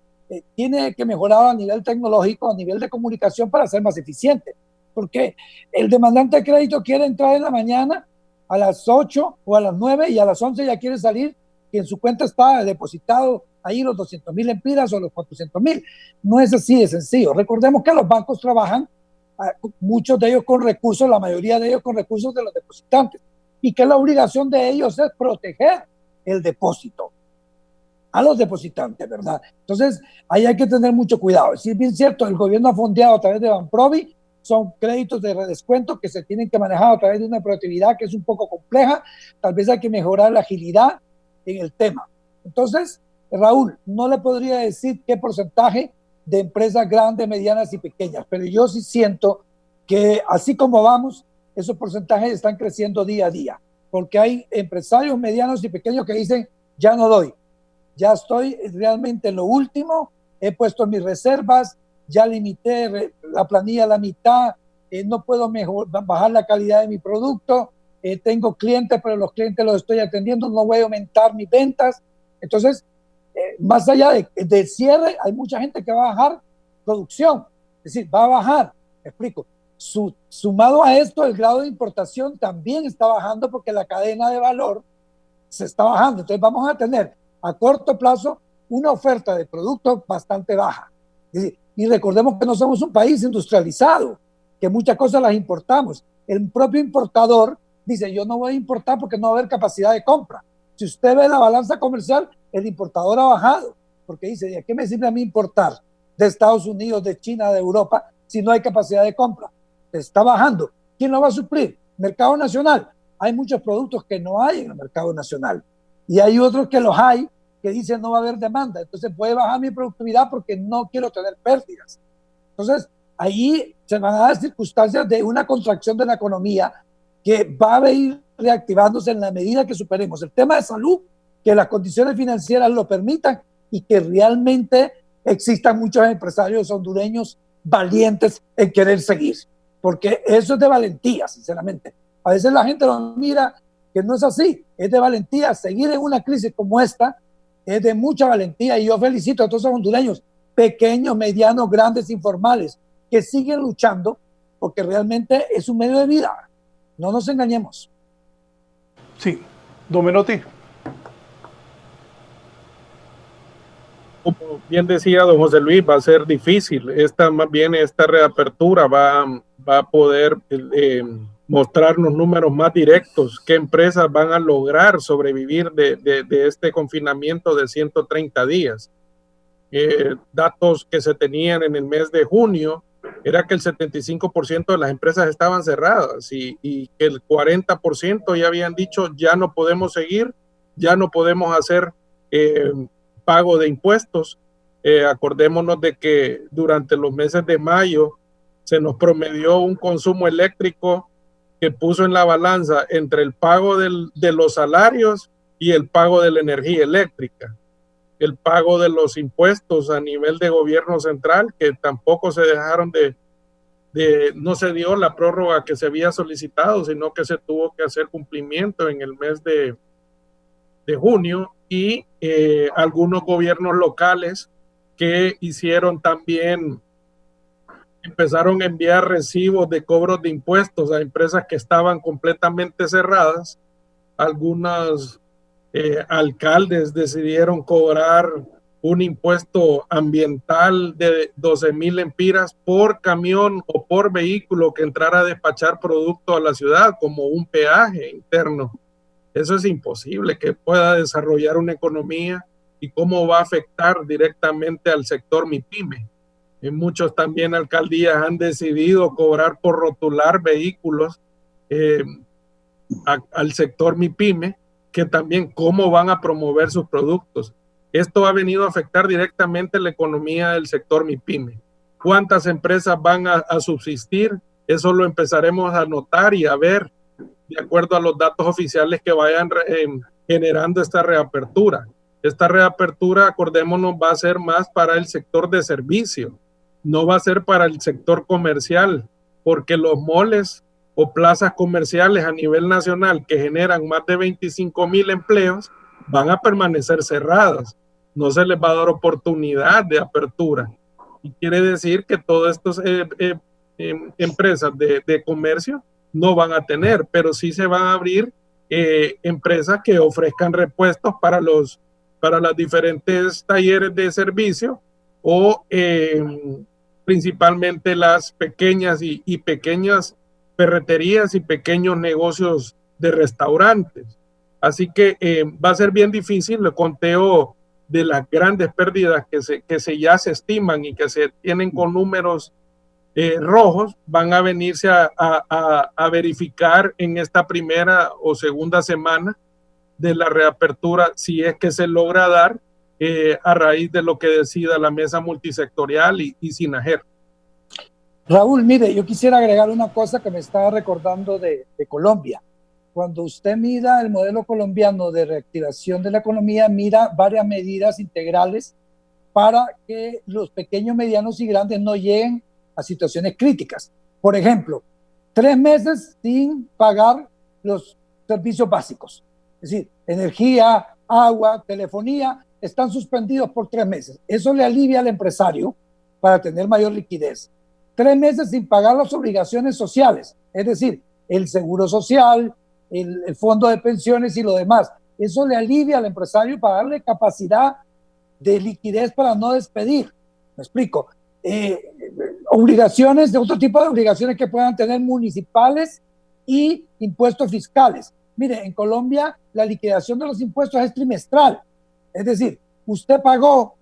tiene que mejorar a nivel tecnológico, a nivel de comunicación para ser más eficiente, porque el demandante de crédito quiere entrar en la mañana a las 8 o a las 9 y a las 11 ya quiere salir, que en su cuenta está depositado ahí los 200,000 lempiras o los 400,000. No es así de sencillo. Recordemos que los bancos trabajan, muchos de ellos con recursos, la mayoría de ellos con recursos de los depositantes, y que la obligación de ellos es proteger el depósito a los depositantes, ¿verdad? Entonces, ahí hay que tener mucho cuidado. Si es bien cierto, el gobierno ha fondeado a través de Banprovi, son créditos de redescuento que se tienen que manejar a través de una operatividad que es un poco compleja, tal vez hay que mejorar la agilidad en el tema. Entonces, Raúl, no le podría decir qué porcentaje de empresas grandes, medianas y pequeñas, pero yo sí siento que así como vamos, esos porcentajes están creciendo día a día, porque hay empresarios medianos y pequeños que dicen, ya no doy, ya estoy realmente en lo último, he puesto mis reservas, ya limité la planilla a la mitad, no puedo bajar la calidad de mi producto, tengo clientes, pero los clientes los estoy atendiendo, no voy a aumentar mis ventas. Entonces, más allá de cierre, hay mucha gente que va a bajar producción, es decir, va a bajar, me explico. Sumado a esto, el grado de importación también está bajando porque la cadena de valor se está bajando. Entonces vamos a tener a corto plazo una oferta de productos bastante baja. Es decir, y recordemos que no somos un país industrializado, que muchas cosas las importamos. El propio importador dice, yo no voy a importar porque no va a haber capacidad de compra. Si usted ve la balanza comercial, el importador ha bajado, porque dice, ¿de qué me sirve a mí importar de Estados Unidos, de China, de Europa, si no hay capacidad de compra? Está bajando. ¿Quién lo va a suplir? Mercado nacional. Hay muchos productos que no hay en el mercado nacional y hay otros que los hay, que dicen no va a haber demanda. Entonces puede bajar mi productividad porque no quiero tener pérdidas. Entonces ahí se van a dar circunstancias de una contracción de la economía que va a ir reactivándose en la medida que superemos el tema de salud, que las condiciones financieras lo permitan y que realmente existan muchos empresarios hondureños valientes en querer seguir, porque eso es de valentía, sinceramente. A veces la gente lo mira que no es así, es de valentía. Seguir en una crisis como esta es de mucha valentía y yo felicito a todos los hondureños, pequeños, medianos, grandes, informales, que siguen luchando porque realmente es un medio de vida. No nos engañemos. Sí, don Menotti. Como bien decía don José Luis, va a ser difícil. Más bien esta reapertura va a poder mostrarnos números más directos, qué empresas van a lograr sobrevivir de este confinamiento de 130 días. Datos que se tenían en el mes de junio era que el 75% de las empresas estaban cerradas y que el 40% ya habían dicho ya no podemos seguir, ya no podemos hacer pago de impuestos. Acordémonos de que durante los meses de mayo se nos promedió un consumo eléctrico que puso en la balanza entre el pago de los salarios y el pago de la energía eléctrica, el pago de los impuestos a nivel de gobierno central, que tampoco se dejaron no se dio la prórroga que se había solicitado, sino que se tuvo que hacer cumplimiento en el mes de junio, y algunos gobiernos locales que hicieron también, empezaron a enviar recibos de cobros de impuestos a empresas que estaban completamente cerradas. Algunos alcaldes decidieron cobrar un impuesto ambiental de 12,000 lempiras por camión o por vehículo que entrara a despachar producto a la ciudad, como un peaje interno. Eso es imposible que pueda desarrollar una economía, y cómo va a afectar directamente al sector MIPYME. Muchos también alcaldías han decidido cobrar por rotular vehículos al sector MIPYME, que también cómo van a promover sus productos. Esto ha venido a afectar directamente la economía del sector MIPYME. ¿Cuántas empresas van a subsistir? Eso lo empezaremos a notar y a ver de acuerdo a los datos oficiales que vayan generando esta reapertura. Esta reapertura, acordémonos, va a ser más para el sector de servicio, no va a ser para el sector comercial, porque los moles o plazas comerciales a nivel nacional que generan más de 25,000 empleos van a permanecer cerradas. No se les va a dar oportunidad de apertura. Y quiere decir que todas estas empresas de comercio no van a tener, pero sí se van a abrir empresas que ofrezcan repuestos para las diferentes talleres de servicio o principalmente las pequeñas y pequeñas ferreterías y pequeños negocios de restaurantes. Así que va a ser bien difícil el conteo de las grandes pérdidas que ya se estiman y que se tienen con números rojos, van a venirse a verificar en esta primera o segunda semana de la reapertura, si es que se logra dar a raíz de lo que decida la mesa multisectorial y SINAGER. Raúl, mire, yo quisiera agregar una cosa que me estaba recordando de Colombia. Cuando usted mira el modelo colombiano de reactivación de la economía, mira varias medidas integrales para que los pequeños, medianos y grandes no lleguen a situaciones críticas. Por ejemplo, 3 meses sin pagar los servicios básicos. Es decir, energía, agua, telefonía, están suspendidos por 3 meses. Eso le alivia al empresario para tener mayor liquidez. 3 meses sin pagar las obligaciones sociales, es decir, el seguro social, el fondo de pensiones y lo demás. Eso le alivia al empresario para darle capacidad de liquidez para no despedir. ¿Me explico? Obligaciones, de otro tipo de obligaciones que puedan tener municipales y impuestos fiscales. Mire, en Colombia la liquidación de los impuestos es trimestral. Es decir, usted pagó,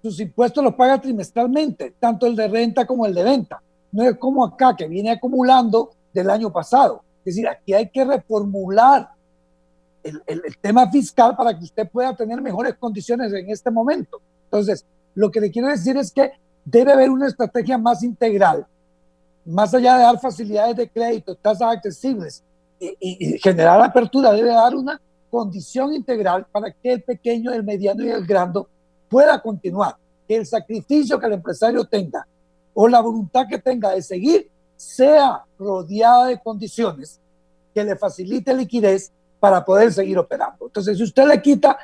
sus impuestos los paga trimestralmente, tanto el de renta como el de venta. No es como acá, que viene acumulando del año pasado. Es decir, aquí hay que reformular el tema fiscal para que usted pueda tener mejores condiciones en este momento. Entonces, lo que le quiero decir es que debe haber una estrategia más integral, más allá de dar facilidades de crédito, tasas accesibles y generar apertura, debe dar una condición integral para que el pequeño, el mediano y el grande pueda continuar. Que el sacrificio que el empresario tenga o la voluntad que tenga de seguir sea rodeada de condiciones que le facilite liquidez para poder seguir operando. Entonces, si usted le quita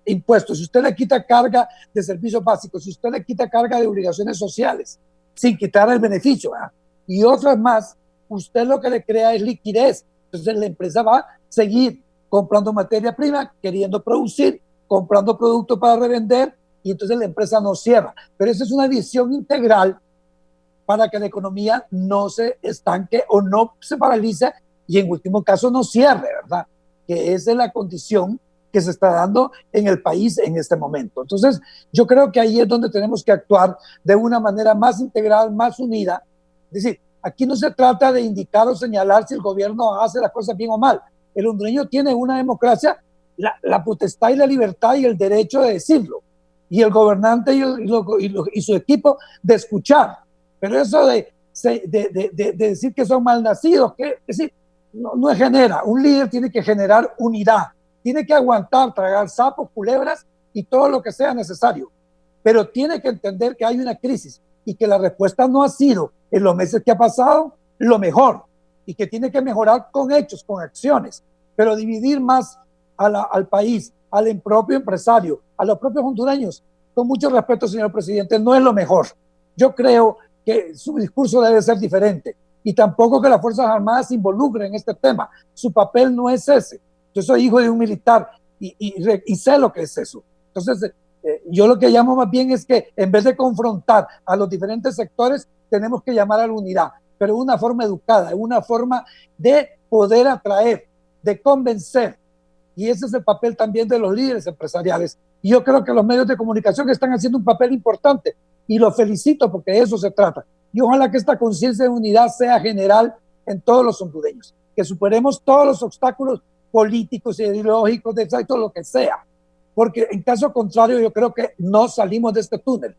impuestos, si usted le quita carga de servicios básicos, si usted le quita carga de obligaciones sociales, sin quitar el beneficio, ¿verdad? Y otras más, usted lo que le crea es liquidez. Entonces, la empresa va a seguir comprando materia prima, queriendo producir, comprando productos para revender, y entonces la empresa no cierra. Pero esa es una visión integral para que la economía no se estanque o no se paralice y en último caso no cierre, ¿verdad? Que esa es la condición que se está dando en el país en este momento. Entonces, yo creo que ahí es donde tenemos que actuar de una manera más integral, más unida. Es decir, aquí no se trata de indicar o señalar si el gobierno hace las cosas bien o mal. El hondureño tiene una democracia, la potestad y la libertad y el derecho de decirlo. Y el gobernante y su equipo de escuchar. Pero eso de decir que son malnacidos, que es decir, no genera. Un líder tiene que generar unidad. Tiene que aguantar, tragar sapos, culebras y todo lo que sea necesario. Pero tiene que entender que hay una crisis y que la respuesta no ha sido en los meses que ha pasado lo mejor y que tiene que mejorar con hechos, con acciones. Pero dividir más al país, al propio empresario, a los propios hondureños, con mucho respeto, señor presidente, no es lo mejor. Yo creo que su discurso debe ser diferente y tampoco que las Fuerzas Armadas se involucren en este tema. Su papel no es ese. Yo soy hijo de un militar y sé lo que es eso. Entonces, yo lo que llamo más bien es que en vez de confrontar a los diferentes sectores, tenemos que llamar a la unidad, pero de una forma educada, de una forma de poder atraer, de convencer. Y ese es el papel también de los líderes empresariales. Y yo creo que los medios de comunicación están haciendo un papel importante y los felicito porque de eso se trata. Y ojalá que esta conciencia de unidad sea general en todos los hondureños, que superemos todos los obstáculos políticos, ideológicos, de todo lo que sea, porque en caso contrario yo creo que no salimos de este túnel.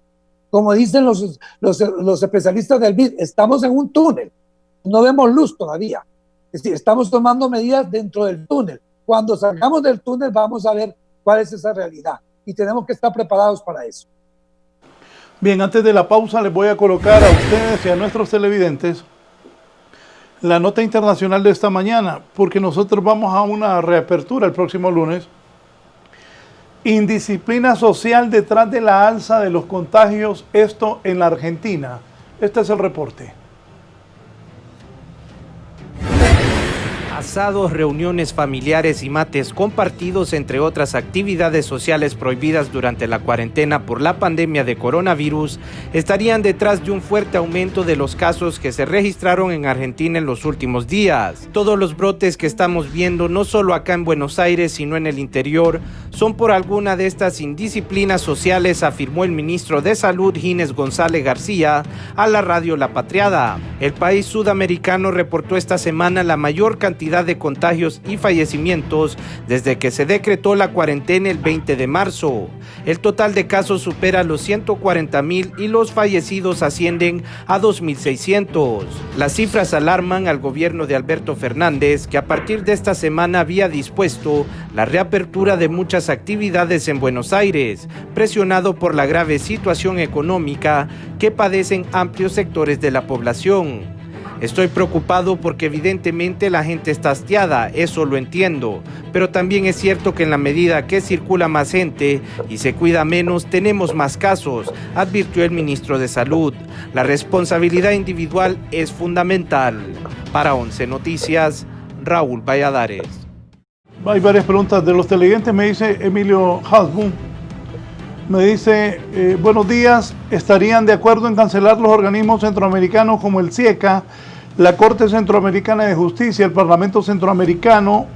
Como dicen los especialistas del BID, estamos en un túnel, no vemos luz todavía, es decir, estamos tomando medidas dentro del túnel. Cuando salgamos del túnel vamos a ver cuál es esa realidad y tenemos que estar preparados para eso. Bien, antes de la pausa les voy a colocar a ustedes y a nuestros televidentes la nota internacional de esta mañana, porque nosotros vamos a una reapertura el próximo lunes Indisciplina social detrás de la alza de los contagios, esto en la Argentina. Este es el reporte. Asados, reuniones familiares y mates compartidos, entre otras actividades sociales prohibidas durante la cuarentena por la pandemia de coronavirus, estarían detrás de un fuerte aumento de los casos que se registraron en Argentina en los últimos días. Todos los brotes que estamos viendo, no solo acá en Buenos Aires, sino en el interior, son por alguna de estas indisciplinas sociales, afirmó el ministro de Salud, Ginés González García, a la radio La Patriada. El país sudamericano reportó esta semana la mayor cantidad de contagios y fallecimientos desde que se decretó la cuarentena el 20 de marzo. El total de casos supera los 140,000 y los fallecidos ascienden a 2.600. Las cifras alarman al gobierno de Alberto Fernández, que a partir de esta semana había dispuesto la reapertura de muchas actividades en Buenos Aires, presionado por la grave situación económica que padecen amplios sectores de la población. Estoy preocupado porque evidentemente la gente está hastiada, eso lo entiendo, pero también es cierto que en la medida que circula más gente y se cuida menos, tenemos más casos, advirtió el ministro de Salud. La responsabilidad individual es fundamental. Para 11 Noticias, Raúl Valladares. Hay varias preguntas de los televidentes. Me dice Emilio Hasbun. Me dice, buenos días, ¿estarían de acuerdo en cancelar los organismos centroamericanos como el CIECA, la Corte Centroamericana de Justicia, el Parlamento Centroamericano,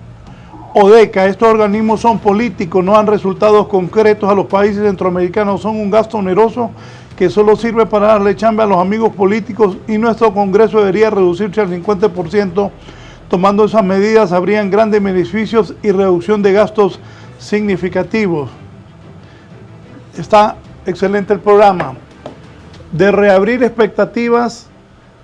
ODECA? Estos organismos son políticos, no dan resultados concretos a los países centroamericanos, son un gasto oneroso que solo sirve para darle chamba a los amigos políticos, y nuestro Congreso debería reducirse al 50%. Tomando esas medidas habrían grandes beneficios y reducción de gastos significativos. Está excelente el programa. De reabrir expectativas,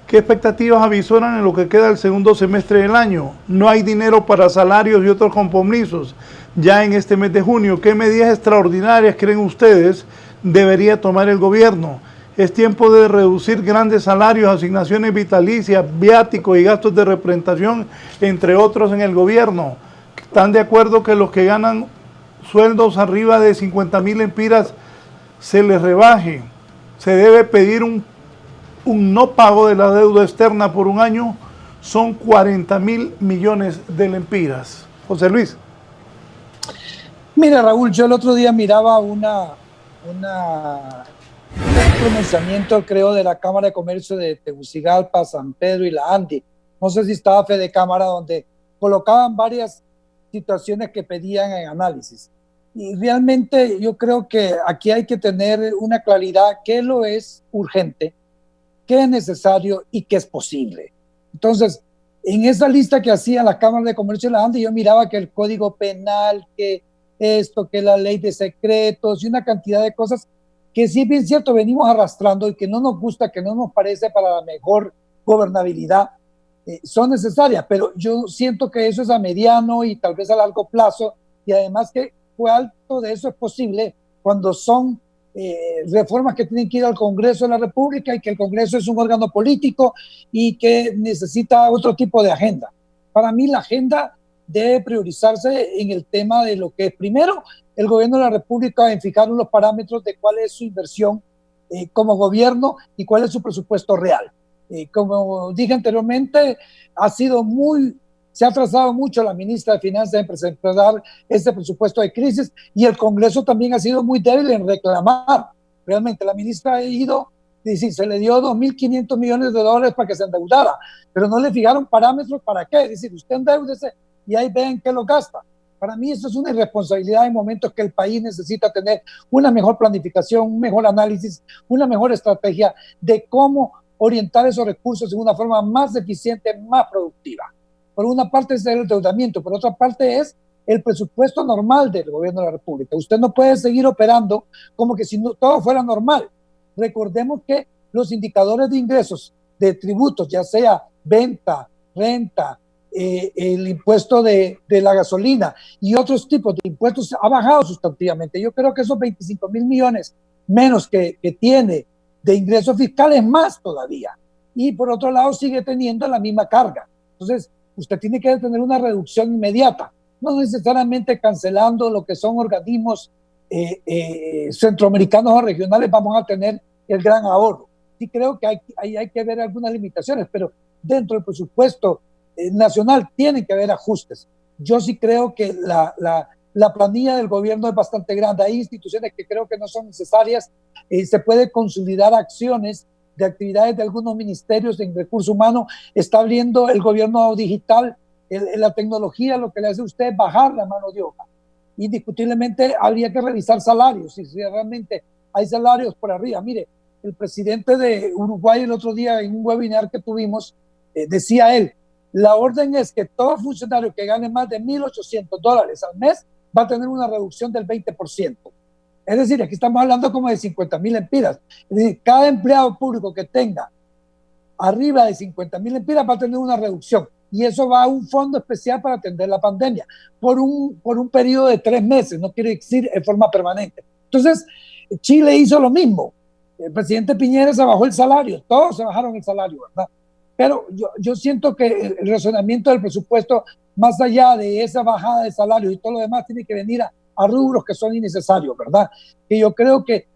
¿qué expectativas avisoran en lo que queda del segundo semestre del año? No hay dinero para salarios y otros compromisos ya en este mes de junio. ¿Qué medidas extraordinarias creen ustedes debería tomar el gobierno? Es tiempo de reducir grandes salarios, asignaciones vitalicias, viáticos y gastos de representación, entre otros en el gobierno. ¿Están de acuerdo que los que ganan sueldos arriba de 50,000 lempiras se les rebaje? Se debe pedir un no pago de la deuda externa por un año. Son 40,000 millones de lempiras. José Luis. Mira, Raúl, yo el otro día miraba un pronunciamiento, creo, de la Cámara de Comercio de Tegucigalpa, San Pedro y la Andi. No sé si estaba Fede Cámara, donde colocaban varias situaciones que pedían en análisis. Y realmente yo creo que aquí hay que tener una claridad: qué lo es urgente, qué es necesario y qué es posible. Entonces, en esa lista que hacía la Cámara de Comercio de la ANDE, yo miraba que el Código Penal, que esto, que la ley de secretos y una cantidad de cosas que, si bien cierto, venimos arrastrando y que no nos gusta, que no nos parece para la mejor gobernabilidad, son necesarias, pero yo siento que eso es a mediano y tal vez a largo plazo, y además que alto de eso es posible cuando son reformas que tienen que ir al Congreso de la República, y que el Congreso es un órgano político y que necesita otro tipo de agenda. Para mí la agenda debe priorizarse en el tema de lo que es, primero, el gobierno de la República en fijar los parámetros de cuál es su inversión como gobierno y cuál es su presupuesto real. Como dije anteriormente, se ha atrasado mucho la ministra de Finanzas en presentar este presupuesto de crisis, y el Congreso también ha sido muy débil en reclamar. Realmente la ministra ha ido, se le dio $2.500 millones para que se endeudara, pero no le fijaron parámetros para qué. Es decir, usted endeúdese y ahí ven que lo gasta. Para mí eso es una irresponsabilidad en momentos que el país necesita tener una mejor planificación, un mejor análisis, una mejor estrategia de cómo orientar esos recursos de una forma más eficiente, más productiva. Por una parte es el endeudamiento, por otra parte es el presupuesto normal del gobierno de la República. Usted no puede seguir operando como que si todo fuera normal. Recordemos que los indicadores de ingresos de tributos, ya sea venta, renta, el impuesto de la gasolina y otros tipos de impuestos, ha bajado sustantivamente. Yo creo que esos 25,000 millones menos que tiene de ingresos fiscales, más todavía. Y por otro lado sigue teniendo la misma carga. Entonces, usted tiene que tener una reducción inmediata, no necesariamente cancelando lo que son organismos centroamericanos o regionales vamos a tener el gran ahorro. Sí creo que hay que ver algunas limitaciones, pero dentro del presupuesto nacional tienen que haber ajustes. Yo sí creo que la planilla del gobierno es bastante grande. Hay instituciones que creo que no son necesarias. Se puede consolidar acciones de actividades de algunos ministerios en recursos humanos. Está abriendo el gobierno digital, la tecnología, lo que le hace a usted es bajar la mano de obra. Indiscutiblemente habría que revisar salarios, si realmente hay salarios por arriba. Mire, el presidente de Uruguay el otro día en un webinar que tuvimos, decía él, la orden es que todo funcionario que gane más de $1,800 al mes va a tener una reducción del 20%. Es decir, aquí estamos hablando como de 50,000 empiras. Es decir, cada empleado público que tenga arriba de 50,000 empiras va a tener una reducción. Y eso va a un fondo especial para atender la pandemia por un periodo de 3 meses, no quiere decir en forma permanente. Entonces, Chile hizo lo mismo. El presidente Piñera se bajó el salario, todos se bajaron el salario, ¿verdad? Pero yo siento que el razonamiento del presupuesto, más allá de esa bajada de salario y todo lo demás, tiene que venir a rubros que son innecesarios, ¿verdad? Que yo creo que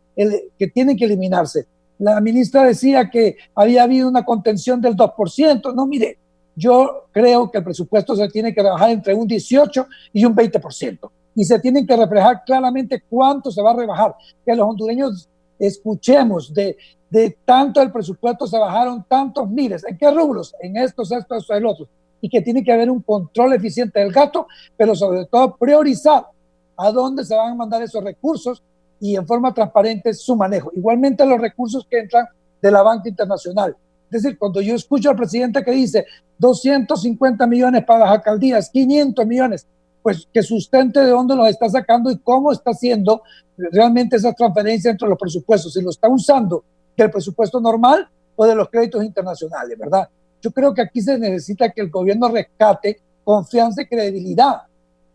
tienen que eliminarse. La ministra decía que había habido una contención del 2%. No, mire, yo creo que el presupuesto se tiene que rebajar entre un 18 y un 20%. Y se tienen que reflejar claramente cuánto se va a rebajar. Que los hondureños escuchemos de tanto el presupuesto se bajaron tantos miles. ¿En qué rubros? En estos, el otro. Y que tiene que haber un control eficiente del gasto, pero sobre todo priorizar a dónde se van a mandar esos recursos y en forma transparente su manejo. Igualmente los recursos que entran de la banca internacional. Es decir, cuando yo escucho al presidente que dice 250 millones para las alcaldías, 500 millones, pues que sustente de dónde los está sacando y cómo está haciendo realmente esa transferencia entre los presupuestos, si lo está usando del presupuesto normal o de los créditos internacionales, ¿verdad? Yo creo que aquí se necesita que el gobierno rescate confianza y credibilidad,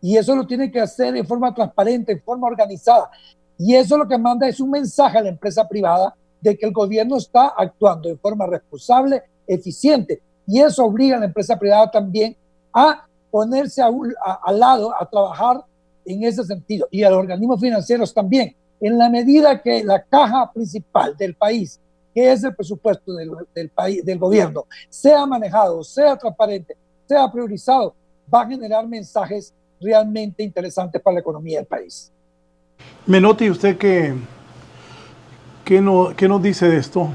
y eso lo tiene que hacer en forma transparente, en forma organizada, y eso lo que manda es un mensaje a la empresa privada de que el gobierno está actuando en forma responsable, eficiente, y eso obliga a la empresa privada también a ponerse al lado, a trabajar en ese sentido, y a los organismos financieros también, en la medida que la caja principal del país, que es el presupuesto del país, del gobierno, sea manejado, sea transparente, sea priorizado, va a generar mensajes realmente interesantes para la economía del país. Menotti, ¿usted qué nos dice de esto?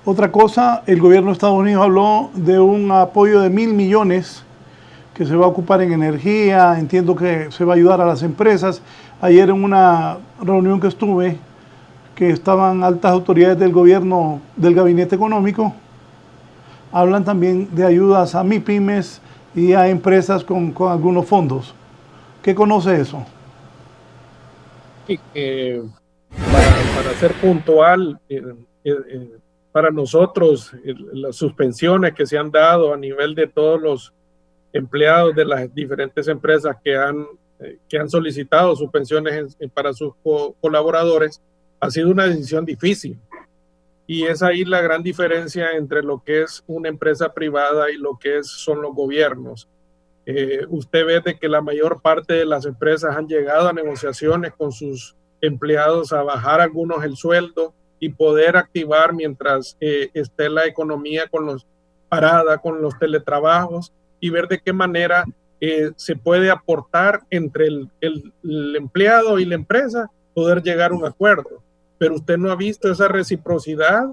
Otra cosa, el gobierno de Estados Unidos habló de un apoyo de 1,000 millones que se va a ocupar en energía, entiendo que se va a ayudar a las empresas. Ayer en una reunión que estuve, que estaban altas autoridades del gobierno, del gabinete económico, hablan también de ayudas a MIPYMES y a empresas con algunos fondos. ¿Qué conoce eso? Sí, para ser puntual, para nosotros las suspensiones que se han dado a nivel de todos los empleados de las diferentes empresas que han solicitado suspensiones para sus colaboradores ha sido una decisión difícil, y es ahí la gran diferencia entre lo que es una empresa privada y lo que son los gobiernos. Usted ve de que la mayor parte de las empresas han llegado a negociaciones con sus empleados a bajar algunos el sueldo y poder activar mientras esté la economía parada con los teletrabajos, y ver de qué manera se puede aportar entre el empleado y la empresa, poder llegar a un acuerdo. Pero usted no ha visto esa reciprocidad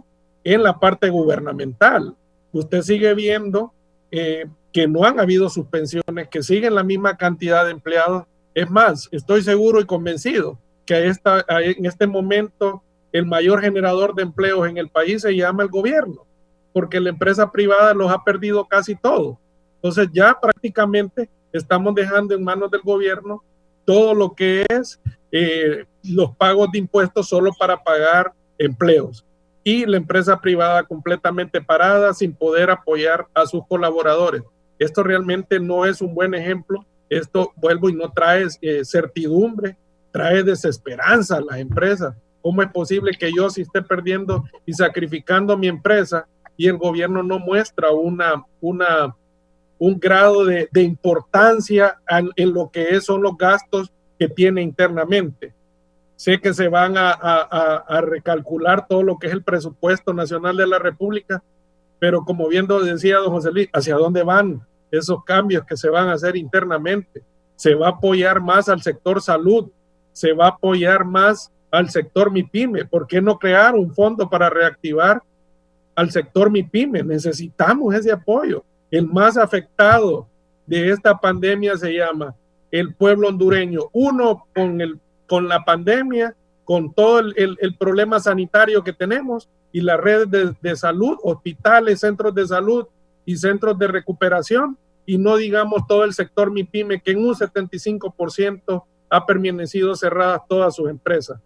en la parte gubernamental. Usted sigue viendo que no han habido suspensiones, que siguen la misma cantidad de empleados. Es más, estoy seguro y convencido que en este momento el mayor generador de empleos en el país se llama el gobierno, porque la empresa privada los ha perdido casi todo. Entonces ya prácticamente estamos dejando en manos del gobierno todo lo que es los pagos de impuestos solo para pagar empleos, y la empresa privada completamente parada sin poder apoyar a sus colaboradores. Esto realmente no es un buen ejemplo. Esto, vuelvo, y no trae certidumbre, trae desesperanza a las empresas. ¿Cómo es posible que yo, si esté perdiendo y sacrificando mi empresa, y el gobierno no muestra un grado de importancia en lo que son los gastos que tiene internamente? sé que se van a recalcular todo lo que es el presupuesto nacional de la República, pero como bien decía don José Luis, ¿hacia dónde van esos cambios que se van a hacer internamente? Se va a apoyar más al sector salud, se va a apoyar más al sector MIPYME. ¿Por qué no crear un fondo para reactivar al sector MIPYME? Necesitamos ese apoyo. El más afectado de esta pandemia se llama el pueblo hondureño. Uno, con la pandemia, con todo el problema sanitario que tenemos, y las redes de salud, hospitales, centros de salud y centros de recuperación, y no digamos todo el sector MIPYME, que en un 75% ha permanecido cerradas todas sus empresas.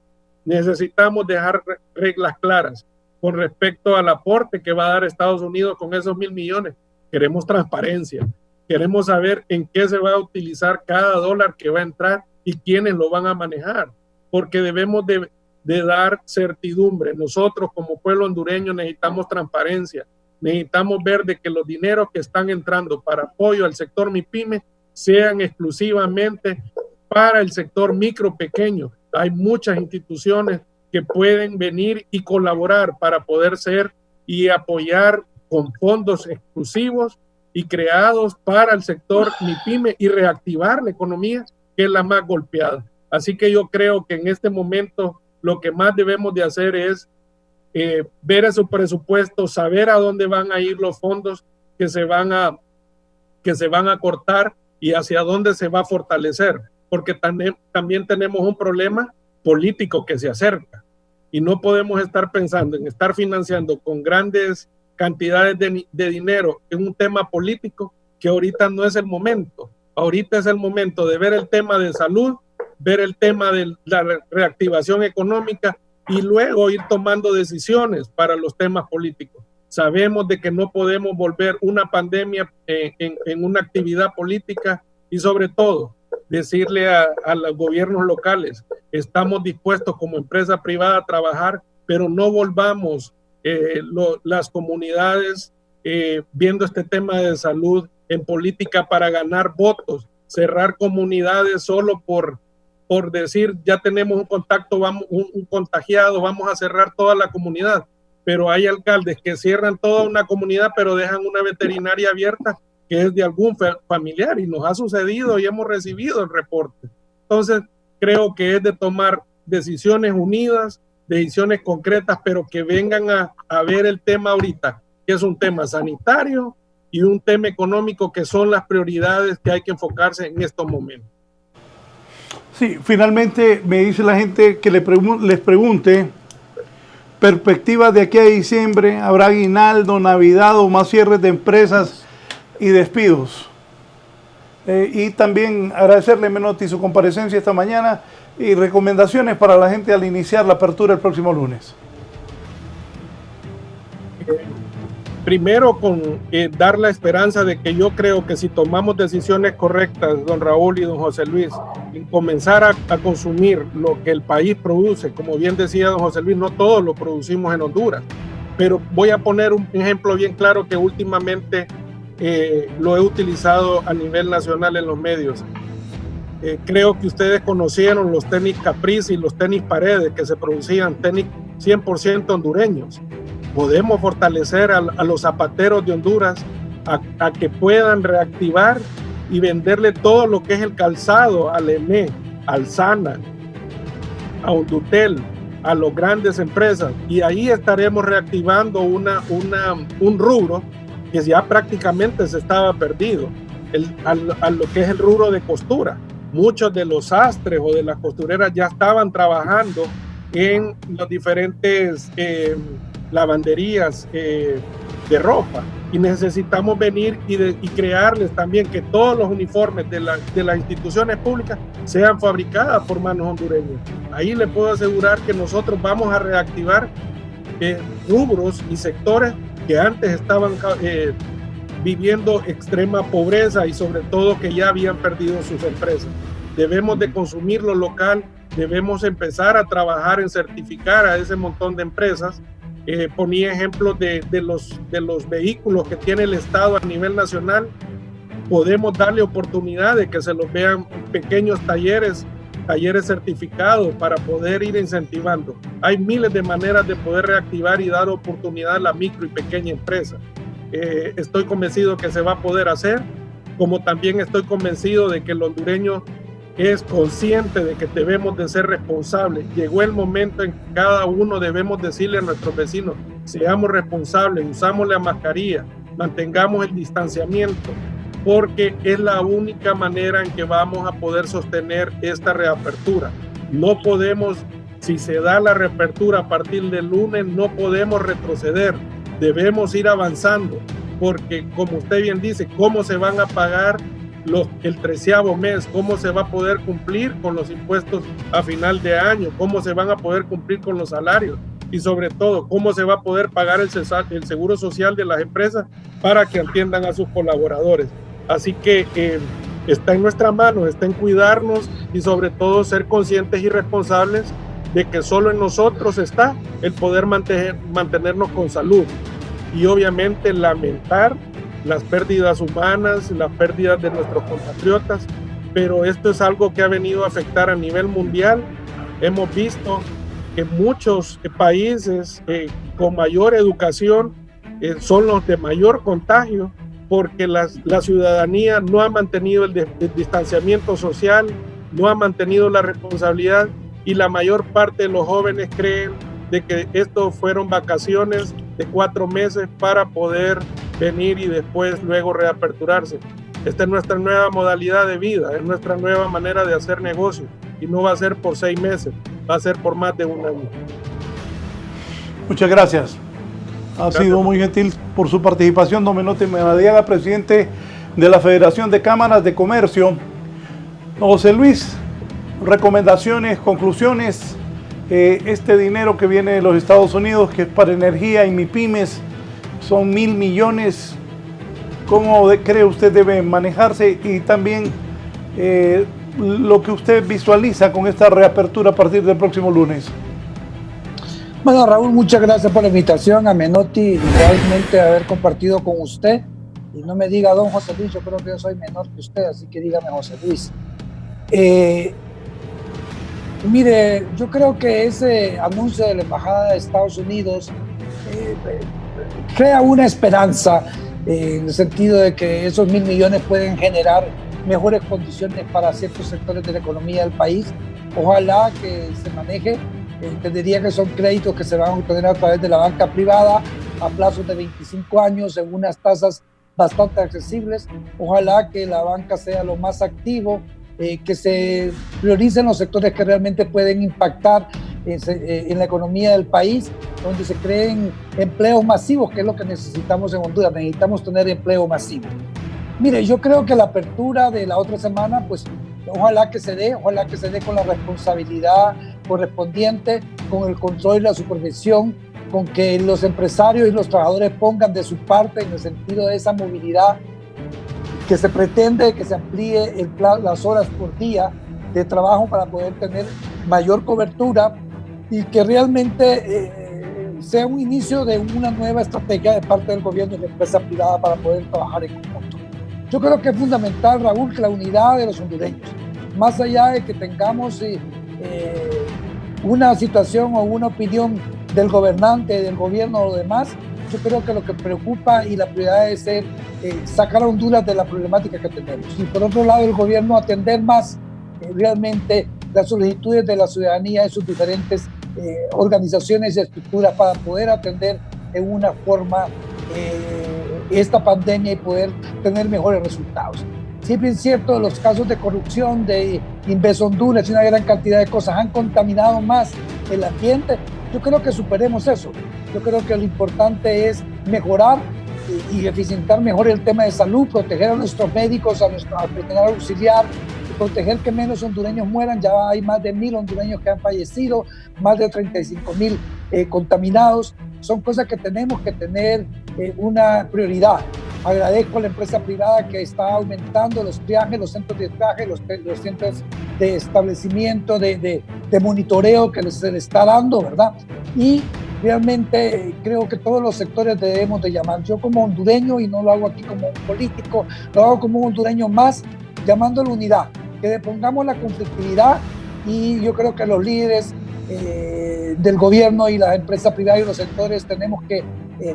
Necesitamos dejar reglas claras con respecto al aporte que va a dar Estados Unidos con esos 1,000 millones. Queremos transparencia, queremos saber en qué se va a utilizar cada dólar que va a entrar y quiénes lo van a manejar, porque debemos de dar certidumbre. Nosotros como pueblo hondureño necesitamos transparencia, necesitamos ver de que los dineros que están entrando para apoyo al sector MIPYME sean exclusivamente para el sector micro pequeño. Hay muchas instituciones que pueden venir y colaborar para poder ser y apoyar con fondos exclusivos y creados para el sector MIPYME y reactivar la economía, que es la más golpeada. Así que yo creo que en este momento lo que más debemos de hacer es ver esos presupuestos, saber a dónde van a ir los fondos que se van a cortar y hacia dónde se va a fortalecer, porque también tenemos un problema político que se acerca y no podemos estar pensando en estar financiando con grandes cantidades de dinero en un tema político que ahorita no es el momento. Ahorita es el momento de ver el tema de salud, ver el tema de la reactivación económica y luego ir tomando decisiones para los temas políticos. Sabemos de que no podemos volver una pandemia en una actividad política, y sobre todo decirle a los gobiernos locales, estamos dispuestos como empresa privada a trabajar, pero no volvamos las comunidades viendo este tema de salud en política para ganar votos, cerrar comunidades solo por decir ya tenemos un contacto, un contagiado, vamos a cerrar toda la comunidad. Pero hay alcaldes que cierran toda una comunidad pero dejan una veterinaria abierta que es de algún familiar, y nos ha sucedido y hemos recibido el reporte. Entonces creo que es de tomar decisiones unidas, decisiones concretas, pero que vengan a ver el tema ahorita, que es un tema sanitario y un tema económico, que son las prioridades que hay que enfocarse en estos momentos. Sí, finalmente me dice la gente que les pregunte, perspectivas de aquí a diciembre, ¿habrá aguinaldo, Navidad o más cierres de empresas y despidos? Y también agradecerle, Menotti, su comparecencia esta mañana y recomendaciones para la gente al iniciar la apertura el próximo lunes. Primero, dar la esperanza de que yo creo que si tomamos decisiones correctas, don Raúl y don José Luis, en comenzar a consumir lo que el país produce, como bien decía don José Luis, no todo lo producimos en Honduras, pero voy a poner un ejemplo bien claro que últimamente lo he utilizado a nivel nacional en los medios. Creo que ustedes conocieron los tenis Caprice y los tenis Paredes, que se producían, tenis 100% hondureños. Podemos fortalecer a los zapateros de Honduras a que puedan reactivar y venderle todo lo que es el calzado al EME, al SANA, a Hondutel, a las grandes empresas, y ahí estaremos reactivando un rubro que ya prácticamente se estaba perdido, a lo que es el rubro de costura. Muchos de los sastres o de las costureras ya estaban trabajando en las diferentes lavanderías de ropa, y necesitamos venir y crearles también que todos los uniformes de las instituciones públicas sean fabricadas por manos hondureñas. Ahí le puedo asegurar que nosotros vamos a reactivar rubros y sectores que antes estaban viviendo extrema pobreza y sobre todo que ya habían perdido sus empresas. Debemos de consumir lo local, debemos empezar a trabajar en certificar a ese montón de empresas. Ponía ejemplos de los vehículos que tiene el Estado a nivel nacional. Podemos darle oportunidad de que se los vean pequeños talleres talleres certificados para poder ir incentivando. Hay miles de maneras de poder reactivar y dar oportunidad a la micro y pequeña empresa. Estoy convencido que se va a poder hacer, como también estoy convencido de que el hondureño es consciente de que debemos de ser responsables. Llegó el momento en que cada uno debemos decirle a nuestros vecinos, seamos responsables, usamos la mascarilla, mantengamos el distanciamiento, porque es la única manera en que vamos a poder sostener esta reapertura. No podemos, si se da la reapertura a partir del lunes, no podemos retroceder, debemos ir avanzando, porque como usted bien dice, ¿cómo se van a pagar el 13º mes? ¿Cómo se va a poder cumplir con los impuestos a final de año? ¿Cómo se van a poder cumplir con los salarios? Y sobre todo, ¿cómo se va a poder pagar el seguro social de las empresas para que atiendan a sus colaboradores? Así que está en nuestra mano, está en cuidarnos y sobre todo ser conscientes y responsables de que solo en nosotros está el poder mantenernos con salud. Y obviamente lamentar las pérdidas humanas, las pérdidas de nuestros compatriotas, pero esto es algo que ha venido a afectar a nivel mundial. Hemos visto que muchos países con mayor educación son los de mayor contagio, porque la ciudadanía no ha mantenido el distanciamiento social, no ha mantenido la responsabilidad, y la mayor parte de los jóvenes creen de que esto fueron vacaciones de 4 meses para poder venir y después luego reaperturarse. Esta es nuestra nueva modalidad de vida, es nuestra nueva manera de hacer negocio, y no va a ser por 6 meses, va a ser por más de 1 año. Muchas gracias. Ha sido muy gentil por su participación, don Menotti Maradiaga, presidente de la Federación de Cámaras de Comercio. Don José Luis, recomendaciones, conclusiones. Este dinero que viene de los Estados Unidos, que es para energía y MIPYMES, son 1.000 millones. ¿Cómo cree usted debe manejarse? Y también lo que usted visualiza con esta reapertura a partir del próximo lunes. Bueno, Raúl, muchas gracias por la invitación. A Menotti, igualmente haber compartido con usted. Y no me diga don José Luis, yo creo que yo soy menor que usted, así que dígame José Luis. Mire, yo creo que ese anuncio de la Embajada de Estados Unidos crea una esperanza en el sentido de que esos 1.000 millones pueden generar mejores condiciones para ciertos sectores de la economía del país. Ojalá que se maneje. Entendería que son créditos que se van a obtener a través de la banca privada a plazos de 25 años en unas tasas bastante accesibles. Ojalá que la banca sea lo más activo, que se prioricen los sectores que realmente pueden impactar en la economía del país, donde se creen empleos masivos, que es lo que necesitamos en Honduras. Necesitamos tener empleo masivo. Mire, yo creo que la apertura de la otra semana, pues ojalá que se dé con la responsabilidad correspondiente, con el control y la supervisión, con que los empresarios y los trabajadores pongan de su parte en el sentido de esa movilidad que se pretende, que se amplíe las horas por día de trabajo para poder tener mayor cobertura y que realmente sea un inicio de una nueva estrategia de parte del gobierno y de la empresa privada para poder trabajar en conjunto. Yo creo que es fundamental, Raúl, que la unidad de los hondureños, más allá de que tengamos una situación o una opinión del gobernante, del gobierno o lo demás, yo creo que lo que preocupa y la prioridad es sacar a Honduras de la problemática que tenemos. Y por otro lado, el gobierno atender más realmente las solicitudes de la ciudadanía en sus diferentes organizaciones y estructuras para poder atender en una forma esta pandemia y poder tener mejores resultados. Si bien es cierto, los casos de corrupción de Inves Honduras y una gran cantidad de cosas han contaminado más el ambiente, yo creo que superemos eso. Yo creo que lo importante es mejorar y eficientar mejor el tema de salud, proteger a nuestros médicos, al personal auxiliar, proteger que menos hondureños mueran. Ya hay más de 1.000 hondureños que han fallecido, más de 35.000 contaminados. Son cosas que tenemos que tener una prioridad. Agradezco a la empresa privada que está aumentando los triajes, los centros de triaje, los centros de establecimiento, de monitoreo que se le está dando, ¿verdad? Y realmente creo que todos los sectores debemos de llamar. Yo como hondureño, y no lo hago aquí como un político, lo hago como un hondureño más, llamando a la unidad, que depongamos la conflictividad y yo creo que los líderes del gobierno y las empresas privadas y los sectores tenemos que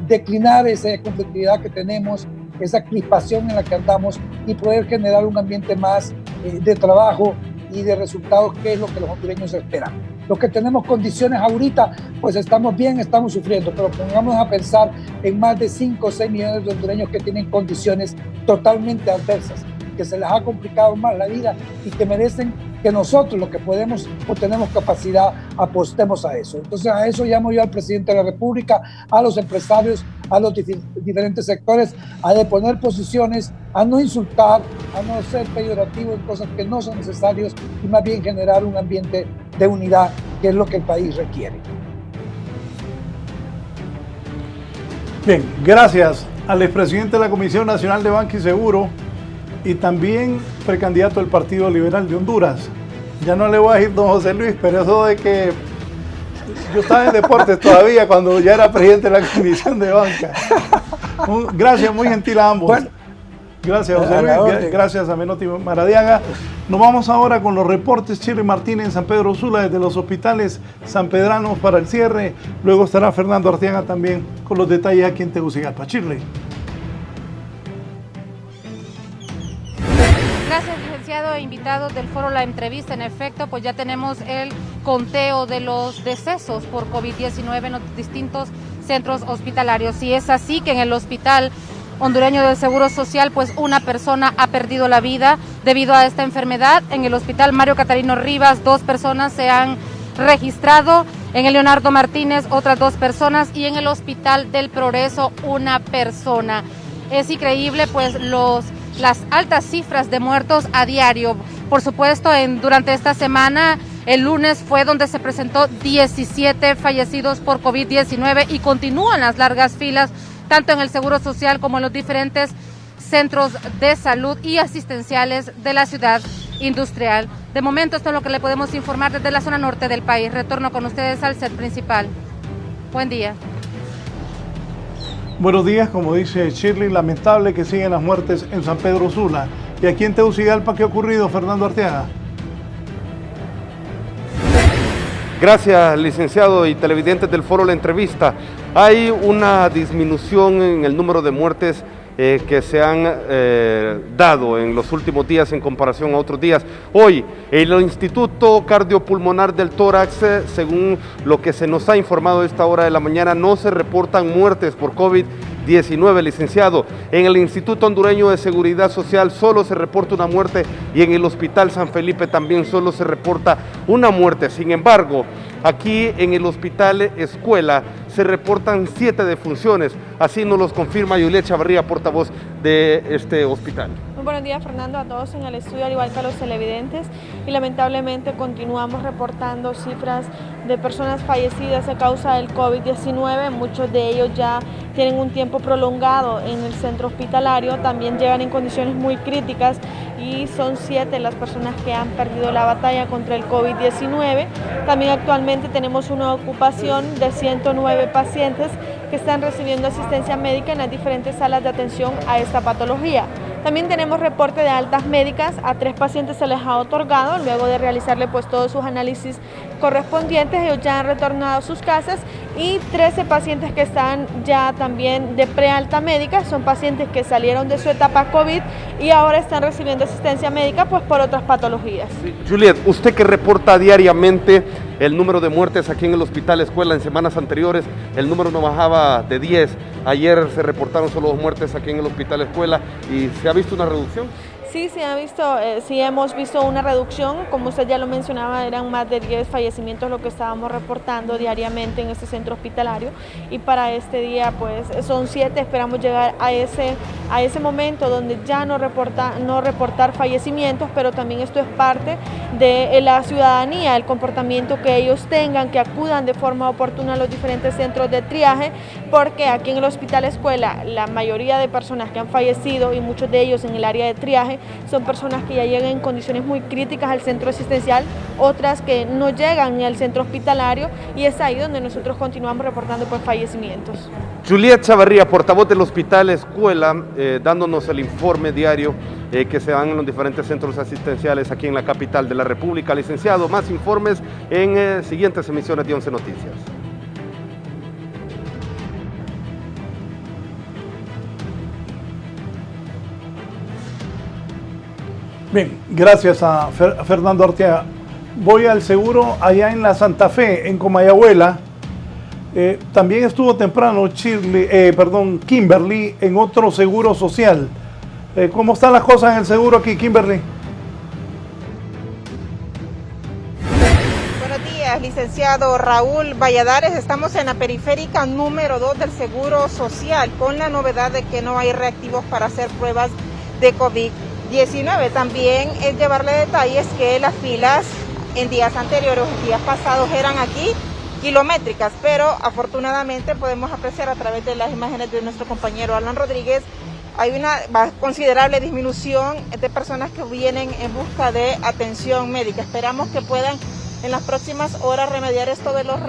declinar esa conflictividad que tenemos, esa crispación en la que andamos y poder generar un ambiente más de trabajo y de resultados, que es lo que los hondureños esperan. Los que tenemos condiciones ahorita, pues estamos bien, estamos sufriendo, pero pongámonos a pensar en más de 5 o 6 millones de hondureños que tienen condiciones totalmente adversas, que se les ha complicado más la vida y que merecen que nosotros, los que podemos o tenemos capacidad, apostemos a eso. Entonces a eso llamo yo al presidente de la República, a los empresarios, a los diferentes sectores, a deponer posiciones, a no insultar, a no ser peyorativo en cosas que no son necesarias y más bien generar un ambiente de unidad, que es lo que el país requiere. Bien, gracias al expresidente de la Comisión Nacional de Banca y Seguro y también precandidato del Partido Liberal de Honduras. Ya no le voy a decir don José Luis, pero eso de que yo estaba en deportes todavía cuando ya era presidente de la Comisión de Banca. Gracias, muy gentil a ambos. Bueno, gracias, José Luis. Gracias a Menotti Maradiaga. Nos vamos ahora con los reportes. Shirley Martínez en San Pedro Sula desde los hospitales sanpedranos para el cierre. Luego estará Fernando Arteaga también con los detalles aquí en Tegucigalpa. Shirley. Gracias, licenciado e invitados del foro La Entrevista. En efecto, pues ya tenemos el conteo de los decesos por COVID-19 en los distintos centros hospitalarios. Y es así que en el Hospital Hondureño del Seguro Social, pues una persona ha perdido la vida debido a esta enfermedad. En el Hospital Mario Catarino Rivas, 2 personas se han registrado. En el Leonardo Martínez, otras 2 personas. Y en el Hospital del Progreso, 1 persona. Es increíble, pues las altas cifras de muertos a diario. Por supuesto, durante esta semana, el lunes fue donde se presentó 17 fallecidos por COVID-19 y continúan las largas filas, tanto en el Seguro Social como en los diferentes centros de salud y asistenciales de la ciudad industrial. De momento, esto es lo que le podemos informar desde la zona norte del país. Retorno con ustedes al set principal. Buen día. Buenos días, como dice Shirley, lamentable que siguen las muertes en San Pedro Sula. ¿Y aquí en Tegucigalpa qué ha ocurrido, Fernando Arteaga? Gracias, licenciado y televidentes del foro La Entrevista. Hay una disminución en el número de muertes que se han dado en los últimos días en comparación a otros días. Hoy, el Instituto Cardiopulmonar del Tórax, según lo que se nos ha informado a esta hora de la mañana, no se reportan muertes por COVID-19, licenciado. En el Instituto Hondureño de Seguridad Social solo se reporta una muerte y en el Hospital San Felipe también solo se reporta una muerte. Sin embargo, aquí en el Hospital Escuela se reportan 7 defunciones, así nos los confirma Yuliet Chavarría, portavoz de este hospital. Muy buenos días, Fernando, a todos en el estudio, al igual que a los televidentes, y lamentablemente continuamos reportando cifras de personas fallecidas a causa del COVID-19, muchos de ellos ya tienen un tiempo prolongado en el centro hospitalario, también llegan en condiciones muy críticas y son 7 las personas que han perdido la batalla contra el COVID-19. También actualmente tenemos una ocupación de 109 pacientes que están recibiendo asistencia médica en las diferentes salas de atención a esta patología. También tenemos reporte de altas médicas, a 3 pacientes se les ha otorgado luego de realizarle pues todos sus análisis correspondientes. Ellos ya han retornado a sus casas y 13 pacientes que están ya también de prealta médica, son pacientes que salieron de su etapa COVID y ahora están recibiendo asistencia médica pues por otras patologías. Sí. Juliet, usted que reporta diariamente el número de muertes aquí en el Hospital Escuela, en semanas anteriores el número no bajaba de 10, ayer se reportaron solo 2 muertes aquí en el Hospital Escuela y ¿se ha visto una reducción? Sí, sí hemos visto una reducción, como usted ya lo mencionaba, eran más de 10 fallecimientos lo que estábamos reportando diariamente en este centro hospitalario y para este día pues son 7, esperamos llegar a ese momento donde ya no reportar fallecimientos, pero también esto es parte de la ciudadanía, el comportamiento que ellos tengan, que acudan de forma oportuna a los diferentes centros de triaje, porque aquí en el Hospital Escuela la mayoría de personas que han fallecido y muchos de ellos en el área de triaje son personas que ya llegan en condiciones muy críticas al centro asistencial, otras que no llegan ni al centro hospitalario, y es ahí donde nosotros continuamos reportando pues fallecimientos. Juliet Chavarría, portavoz del Hospital Escuela, dándonos el informe diario que se dan en los diferentes centros asistenciales aquí en la capital de la República. Licenciado, más informes en siguientes emisiones de 11 Noticias. Bien, gracias a Fernando Arteaga. Voy al seguro allá en la Santa Fe, en Comayagüela. También estuvo temprano Kimberly en otro seguro social. ¿Cómo están las cosas en el seguro aquí, Kimberly? Buenos días, licenciado Raúl Valladares. Estamos en la periférica número 2 del Seguro Social, con la novedad de que no hay reactivos para hacer pruebas de COVID-19. También es llevarle detalles que las filas en días anteriores, días pasados, eran aquí kilométricas, pero afortunadamente podemos apreciar a través de las imágenes de nuestro compañero Alan Rodríguez, hay una considerable disminución de personas que vienen en busca de atención médica. Esperamos que puedan en las próximas horas remediar esto de los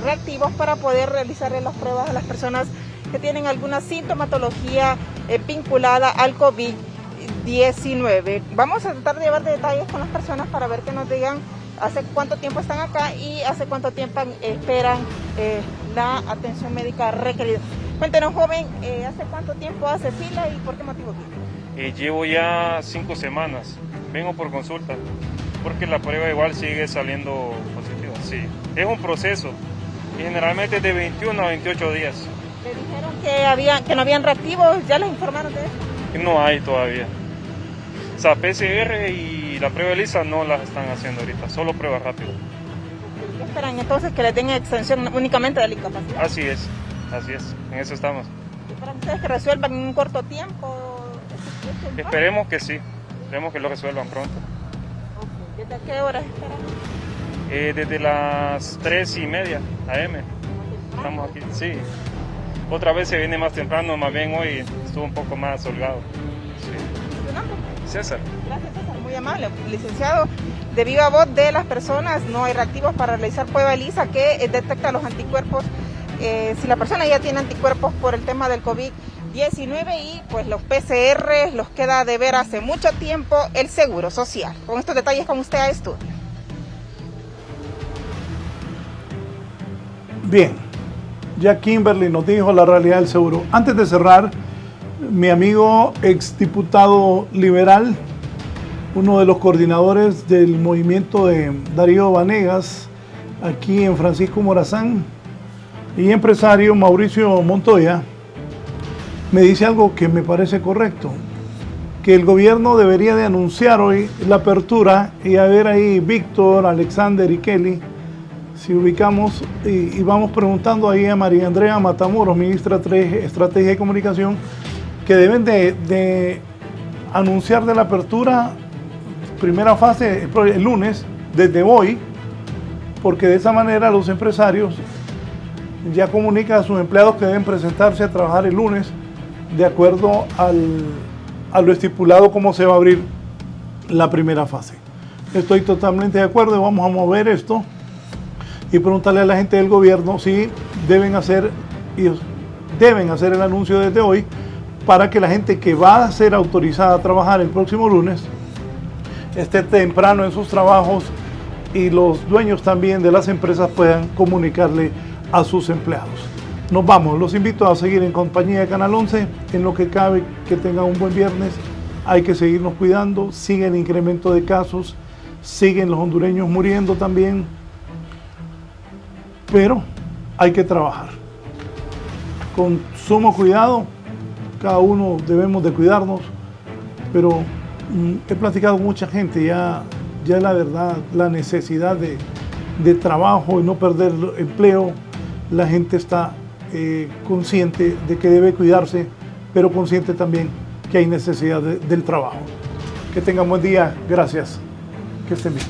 reactivos para poder realizarle las pruebas a las personas que tienen alguna sintomatología vinculada al COVID-19. Vamos a tratar de llevar detalles con las personas para ver que nos digan hace cuánto tiempo están acá y hace cuánto tiempo esperan la atención médica requerida. Cuéntenos, joven, ¿hace cuánto tiempo hace fila y por qué motivo viene? Llevo ya 5 semanas, vengo por consulta, porque la prueba igual sigue saliendo positiva. Sí, es un proceso y generalmente de 21 a 28 días. ¿Le dijeron que no habían reactivos? ¿Ya les informaron de eso? No hay todavía. O sea, PCR y la prueba ELISA no las están haciendo ahorita, solo pruebas rápidas. ¿Qué esperan entonces? ¿Que le den extensión únicamente de la incapacidad? Así es, en eso estamos. ¿Esperan ustedes que resuelvan en un corto tiempo? Esperemos que sí, esperemos que lo resuelvan pronto. ¿Desde qué horas esperan? Desde las 3:30 AM. Estamos aquí, sí. Otra vez se viene más temprano, más bien hoy estuvo un poco más holgado. Sí. ¿Tu nombre? César. Gracias, César, muy amable. Licenciado, de viva voz de las personas, no hay reactivos para realizar prueba ELISA que detecta los anticuerpos. Si la persona ya tiene anticuerpos por el tema del COVID-19 y pues los PCR los queda de ver hace mucho tiempo el Seguro Social. Con estos detalles con usted a estudio. Bien, ya Kimberly nos dijo la realidad del seguro. Antes de cerrar, mi amigo exdiputado liberal, uno de los coordinadores del movimiento de Darío Vanegas, aquí en Francisco Morazán, y empresario Mauricio Montoya, me dice algo que me parece correcto, que el gobierno debería de anunciar hoy la apertura, y a ver ahí Víctor, Alexander y Kelly, si ubicamos y vamos preguntando ahí a María Andrea Matamoros, ministra de Estrategia y Comunicación, que deben de anunciar de la apertura, primera fase el lunes, desde hoy, porque de esa manera los empresarios ya comunican a sus empleados que deben presentarse a trabajar el lunes de acuerdo a lo estipulado cómo se va a abrir la primera fase. Estoy totalmente de acuerdo y vamos a mover esto y preguntarle a la gente del gobierno si deben hacer el anuncio desde hoy para que la gente que va a ser autorizada a trabajar el próximo lunes esté temprano en sus trabajos y los dueños también de las empresas puedan comunicarle a sus empleados. Nos vamos, los invito a seguir en compañía de Canal 11, en lo que cabe, que tengan un buen viernes, hay que seguirnos cuidando, sigue el incremento de casos, siguen los hondureños muriendo también, pero hay que trabajar. Con sumo cuidado, cada uno debemos de cuidarnos, pero he platicado con mucha gente, ya la verdad, la necesidad de trabajo y no perder el empleo, la gente está consciente de que debe cuidarse, pero consciente también que hay necesidad del trabajo. Que tengan buen día, gracias, que estén bien.